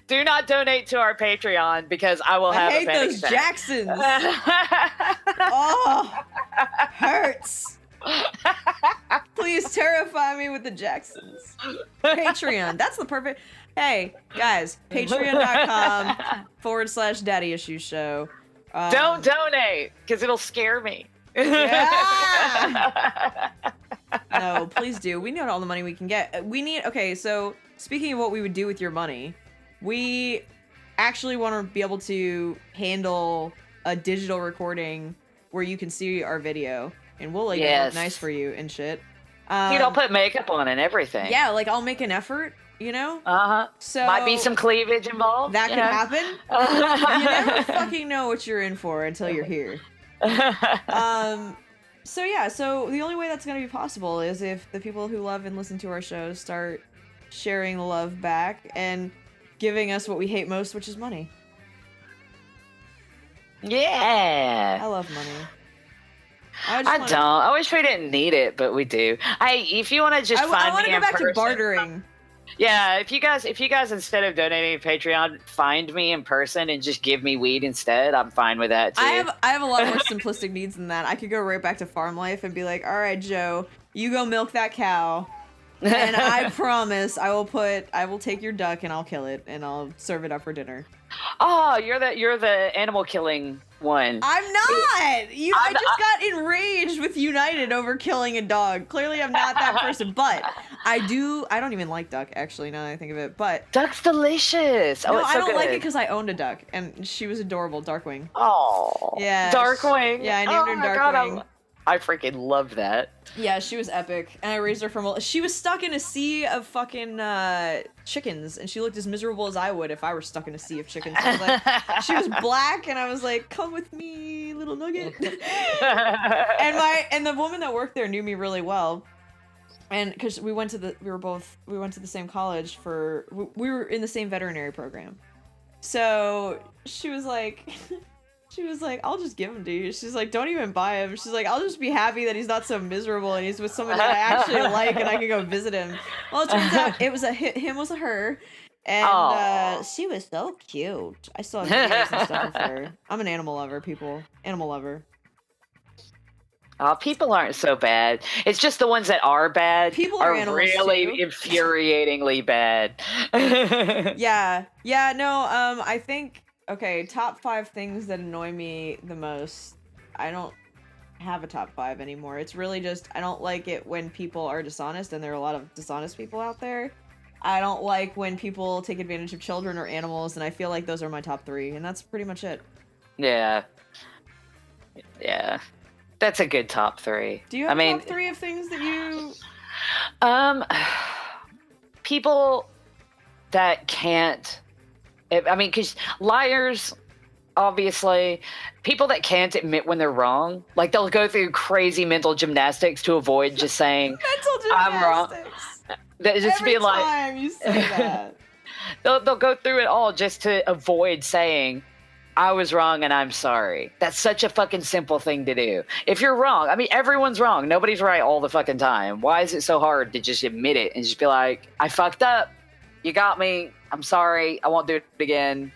do not donate to our Patreon because I will have a panic those attack. Jacksons. Oh, hurts. Please terrify me with the Jacksons. Patreon. That's the perfect. Hey, guys, patreon.com/Daddy Issues Show. Don't donate because it'll scare me. Yeah. No, please do. We need all the money we can get. Okay, so speaking of what we would do with your money, we actually want to be able to handle a digital recording where you can see our video and we'll like look nice for you and shit. Dude, I'll put makeup on and everything. Yeah, like I'll make an effort, you know? So might be some cleavage involved. That could happen. You never fucking know what you're in for until you're here. So yeah, so the only way that's gonna be possible is if the people who love and listen to our shows start sharing the love back and giving us what we hate most, which is money. Yeah. I love money. I don't. I wish we didn't need it, but we do. If you want to just find me in person. I want to go back to bartering. Yeah, if you guys instead of donating to Patreon, find me in person and just give me weed instead, I'm fine with that too. I have a lot more simplistic needs than that. I could go right back to farm life and be like, all right, Joe, you go milk that cow. And I promise I will take your duck and I'll kill it and I'll serve it up for dinner. Oh, you're the animal killing one. I'm not. I just got enraged with United over killing a dog. Clearly, I'm not that person, but I don't even like duck, actually, now that I think of it. But duck's delicious. No, it's I so don't good. like it because I owned a duck, and she was adorable, Darkwing. Oh, yeah, Darkwing. Yeah, I named her Darkwing. God, I freaking love that. Yeah, she was epic, and I raised her from. She was stuck in a sea of fucking chickens, and she looked as miserable as I would if I were stuck in a sea of chickens. I was like, she was black, and I was like, "Come with me, little nugget." and the woman that worked there knew me really well, and because we went to the same college we were in the same veterinary program, so she was like. She was like, I'll just give him to you. She's like, don't even buy him. She's like, I'll just be happy that he's not so miserable and he's with someone that I actually like and I can go visit him. Well, it turns out it was him was a her. And she was so cute. I saw videos and stuff of her. I'm an animal lover, people. Animal lover. Oh, people aren't so bad. It's just the ones that are bad people are really too. Infuriatingly bad. Yeah. No. I think. Okay, top 5 things that annoy me the most. I don't have a top 5 anymore. It's really just, I don't like it when people are dishonest, and there are a lot of dishonest people out there. I don't like when people take advantage of children or animals, and I feel like those are my top 3, and that's pretty much it. Yeah. That's a good top 3. Do you have top 3 of things that you... People that can't... because liars, obviously, people that can't admit when they're wrong, like they'll go through crazy mental gymnastics to avoid just saying, I'm wrong. Just Every being like, time you say that. they'll go through it all just to avoid saying, I was wrong and I'm sorry. That's such a fucking simple thing to do. If you're wrong, everyone's wrong. Nobody's right all the fucking time. Why is it so hard to just admit it and just be like, I fucked up. You got me. I'm sorry. I won't do it again.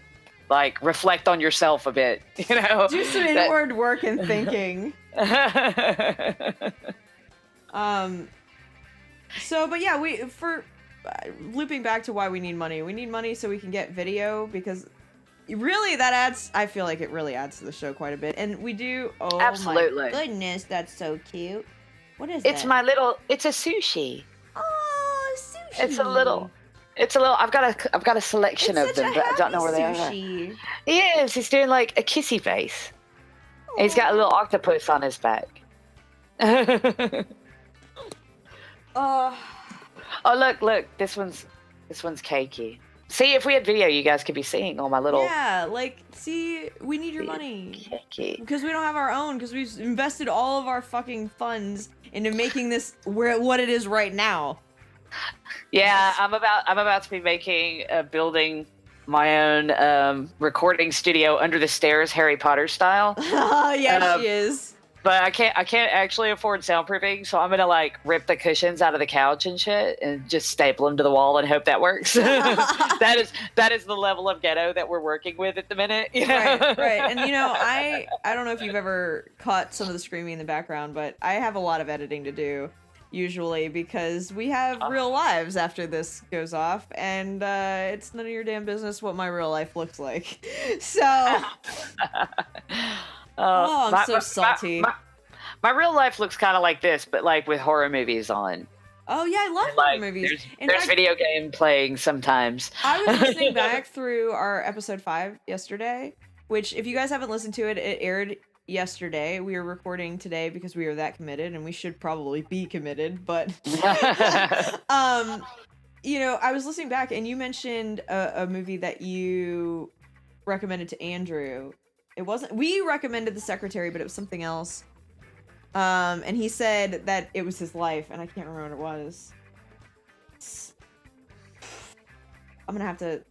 Like, reflect on yourself a bit, you know? Do some inward work and thinking. But yeah, looping back to why we need money. We need money so we can get video, because really I feel like it really adds to the show quite a bit. And we do, absolutely. My goodness, that's so cute. What is it's that? It's a sushi. Oh, sushi. It's a little. I've got a selection of them, but I don't know where they are. He is. He's doing like a kissy face. He's got a little octopus on his back. Uh, Oh, look, this one's cakey. See, if we had video, you guys could be seeing all my little yeah, like, see, we need your money. cakey. Because we don't have our own, because we've invested all of our fucking funds into making this what it is right now. Yeah, I'm about to be building my own recording studio under the stairs, Harry Potter style. Yeah, she is. But I can't actually afford soundproofing, so I'm gonna like rip the cushions out of the couch and shit, and just staple them to the wall and hope that works. that is the level of ghetto that we're working with at the minute. You know? Right. And you know, I don't know if you've ever caught some of the screaming in the background, but I have a lot of editing to do usually because we have real lives after this goes off, and it's none of your damn business what my real life looks like. So. I'm so salty. My real life looks kind of like this, but like with horror movies on. Oh yeah, I love And, horror movies. There's video game playing sometimes. I was listening back through our episode 5 yesterday, which if you guys haven't listened to it, it aired yesterday. We are recording today because we are that committed, and we should probably be committed, but you know, I was listening back and you mentioned a movie that you recommended to Andrew. It wasn't, we recommended The Secretary, but it was something else. And he said that it was his life, and I can't remember what it was. I'm gonna have to,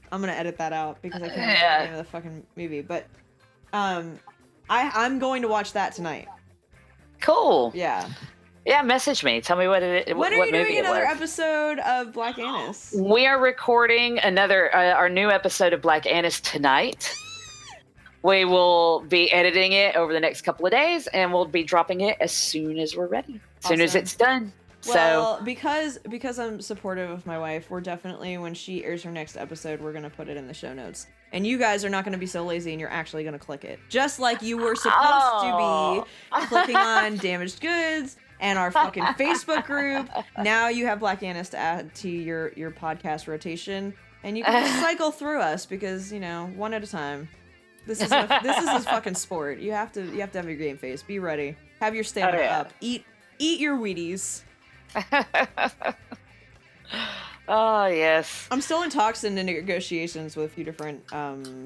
I'm gonna edit that out because I can't remember the name of the fucking movie. But, I'm going to watch that tonight. Cool. Yeah. Yeah, message me. Tell me what it. When are you doing another was. episode of Black Annis? We are recording our new episode of Black Annis tonight. We will be editing it over the next couple of days, and we'll be dropping it as soon as we're ready. As soon as it's done. Well, because I'm supportive of my wife, we're definitely, when she airs her next episode, we're gonna put it in the show notes. And you guys are not gonna be so lazy, and you're actually gonna click it, just like you were supposed to be clicking on Damaged Goods and our fucking Facebook group. Now you have Black Annis to add to your podcast rotation, and you can just cycle through us because, you know, one at a time. This is a fucking sport. You have to have your game face. Be ready. Have your stamina up. Eat your Wheaties. Oh yes. I'm still in talks and in negotiations with a few different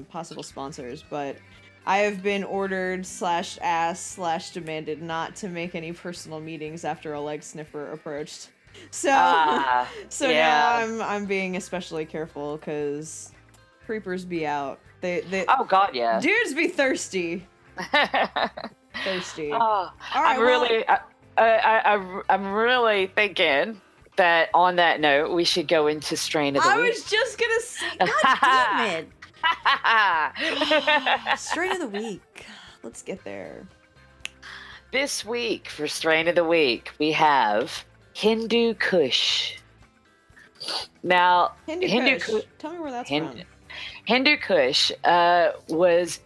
possible sponsors, but I have been ordered / demanded not to make any personal meetings after a leg sniffer approached. So now I'm being especially careful because creepers be out. They oh god, yeah. Dudes be thirsty. Thirsty. Oh, All right, I'm really thinking that on that note, we should go into Strain of the Week. I was just gonna say, God damn it. Strain of the Week. Let's get there. This week for Strain of the Week, we have Hindu Kush. Now, Hindu Kush. Tell me where that's from. Hindu Kush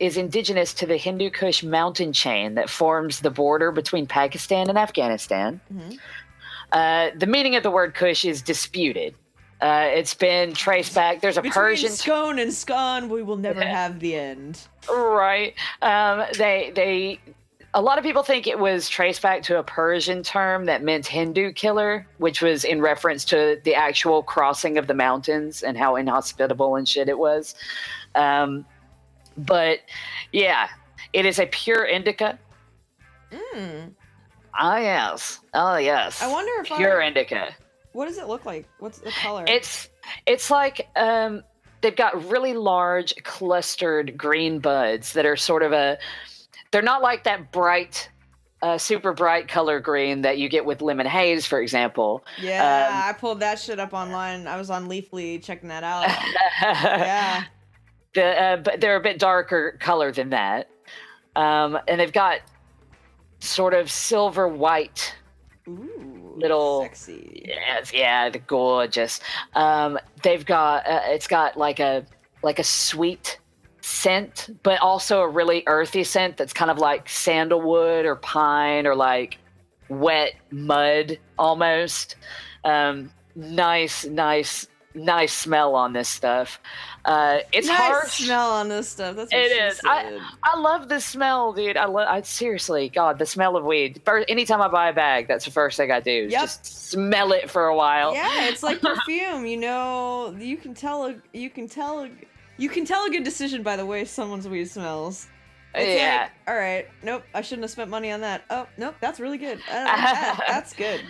is indigenous to the Hindu Kush mountain chain that forms the border between Pakistan and Afghanistan. Mm-hmm. The meaning of the word Kush is disputed. It's been traced back. There's a Between Persian scone and scone, we will never have the end. Right. A lot of people think it was traced back to a Persian term that meant Hindu killer, which was in reference to the actual crossing of the mountains and how inhospitable and shit it was. But yeah, it is a pure indica. Oh yes. I wonder if pure indica. What does it look like? What's the color? It's like they've got really large clustered green buds that are sort of they're not like that bright, super bright color green that you get with lemon haze, for example. Yeah, I pulled that shit up online. I was on Leafly checking that out. Yeah. But they're a bit darker color than that. And they've got sort of silver white. Ooh, little sexy. Yes, yeah, they're gorgeous. They've got it's got like a sweet scent, but also a really earthy scent that's kind of like sandalwood or pine or like wet mud almost. Nice nice smell on this stuff. It's nice harsh. smell on this stuff. That's what It she is. said. I love the smell, dude. I seriously, God, the smell of weed. Anytime I buy a bag, that's the first thing I do. Is just smell it for a while. Yeah, it's like perfume. You know, you can tell a good decision by the way someone's weed smells. It's like, all right, nope, I shouldn't have spent money on that. Oh, nope, that's really good. I like that. That's good.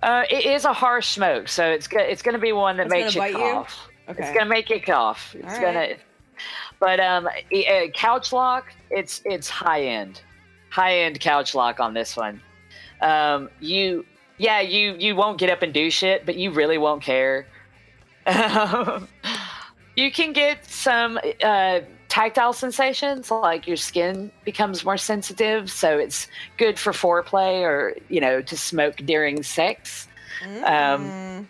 It is a harsh smoke, so it's good. It's going to be one that makes you cough. Okay. It's going to make you cough. It's All going right. to. But couch lock, it's high end couch lock on this one. You won't get up and do shit, but you really won't care. You can get some tactile sensations, like your skin becomes more sensitive, so it's good for foreplay or to smoke during sex. During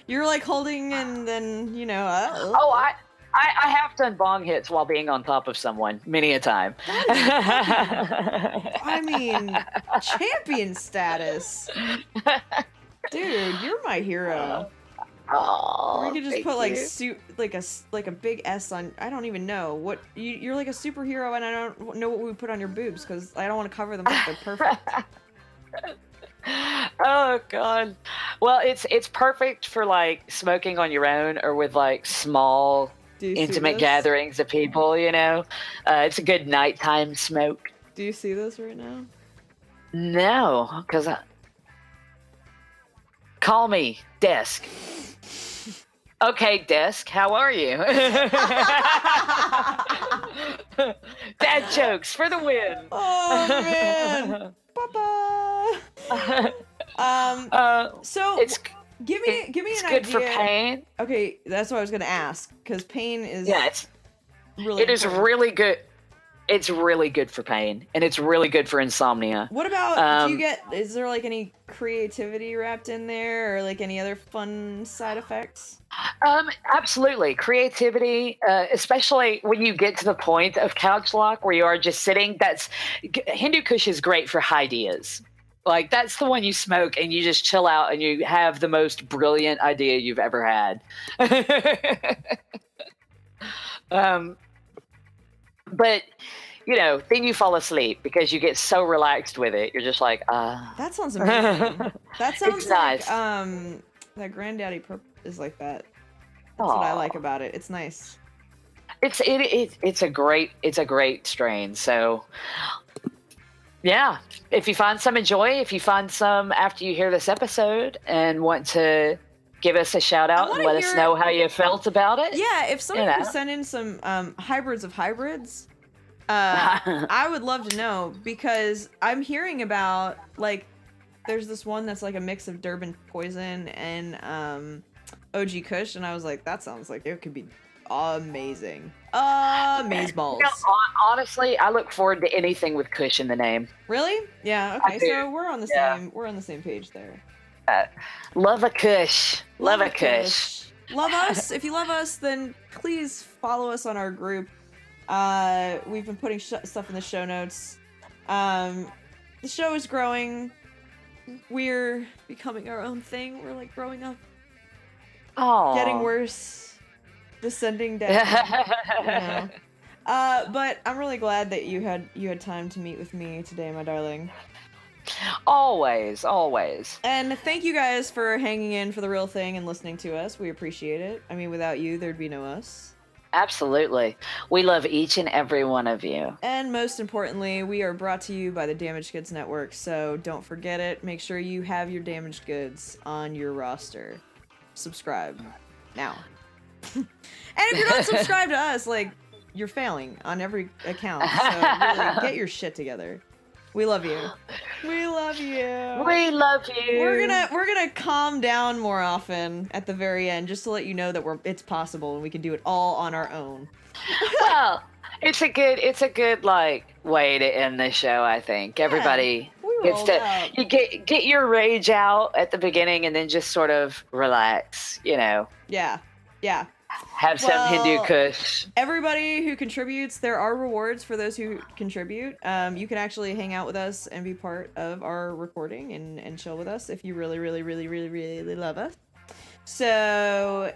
you're like holding and then I have done bong hits while being on top of someone many a time. I mean, champion status, dude. You're my hero. Oh, we could just put like a big S on. I don't even know what you're like a superhero, and I don't know what we would put on your boobs because I don't want to cover them up. They're perfect. Oh God. Well, it's perfect for like smoking on your own or with like small intimate gatherings of people. It's a good nighttime smoke. Do you see this right now? No, because call me desk. Okay, desk, how are you? Dad jokes for the win. Oh man, Papa. So give me an idea. It's good for pain. Okay, that's what I was gonna ask because pain is it's really. It is really good. It's really good for pain, and it's really good for insomnia. What about, is there like any creativity wrapped in there or like any other fun side effects? Absolutely. Creativity, especially when you get to the point of couch lock where you are just sitting, Hindu Kush is great for ideas. Like that's the one you smoke and you just chill out and you have the most brilliant idea you've ever had. But then you fall asleep because you get so relaxed with it. You're just like, That sounds amazing. That sounds like nice. That Granddaddy is like that. That's what I like about it. It's nice. It's a great strain. So yeah, if you find some if you find some after you hear this episode and want to give us a shout out and let us know how you felt about it. Yeah, if someone could send in some hybrids of hybrids, I would love to know because I'm hearing about like there's this one that's like a mix of Durban Poison and OG Kush, and I was like, that sounds like it could be amazing. Amazeballs. Honestly, I look forward to anything with Kush in the name. Really? Yeah. Okay. So we're on the same. We're on the same page there. Love a Kush. Love a Kush. Love us. If you love us, then please follow us on our group. We've been putting stuff in the show notes. The show is growing. We're becoming our own thing. We're like growing up. Oh. Getting worse. Descending down. But I'm really glad that you had time to meet with me today, my darling. Always. And thank you guys for hanging in for the real thing and listening to us. We appreciate it. I mean, without you, there'd be no us. Absolutely. We love each and every one of you. And most importantly, we are brought to you by the Damaged Goods Network, so don't forget it. Make sure you have your damaged goods on your roster. Subscribe now. And if you're not subscribed to us, like, you're failing on every account, so really get your shit together. We love you. We love you. We love you. We're gonna calm down more often at the very end, just to let you know that it's possible and we can do it all on our own. Well, it's a good like way to end the show. I think everybody gets to you get your rage out at the beginning and then just sort of relax. Yeah. Have some Hindu Kush. Everybody who contributes, there are rewards for those who contribute. You can actually hang out with us and be part of our recording and chill with us if you really, really, really, really, really love us. So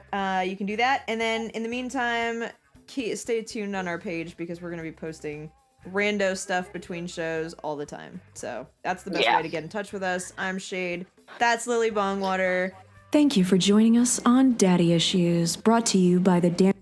you can do that. And then in the meantime, stay tuned on our page because we're going to be posting rando stuff between shows all the time. So that's the best way to get in touch with us. I'm Shade. That's Lily Bongwater. Thank you for joining us on Daddy Issues, brought to you by the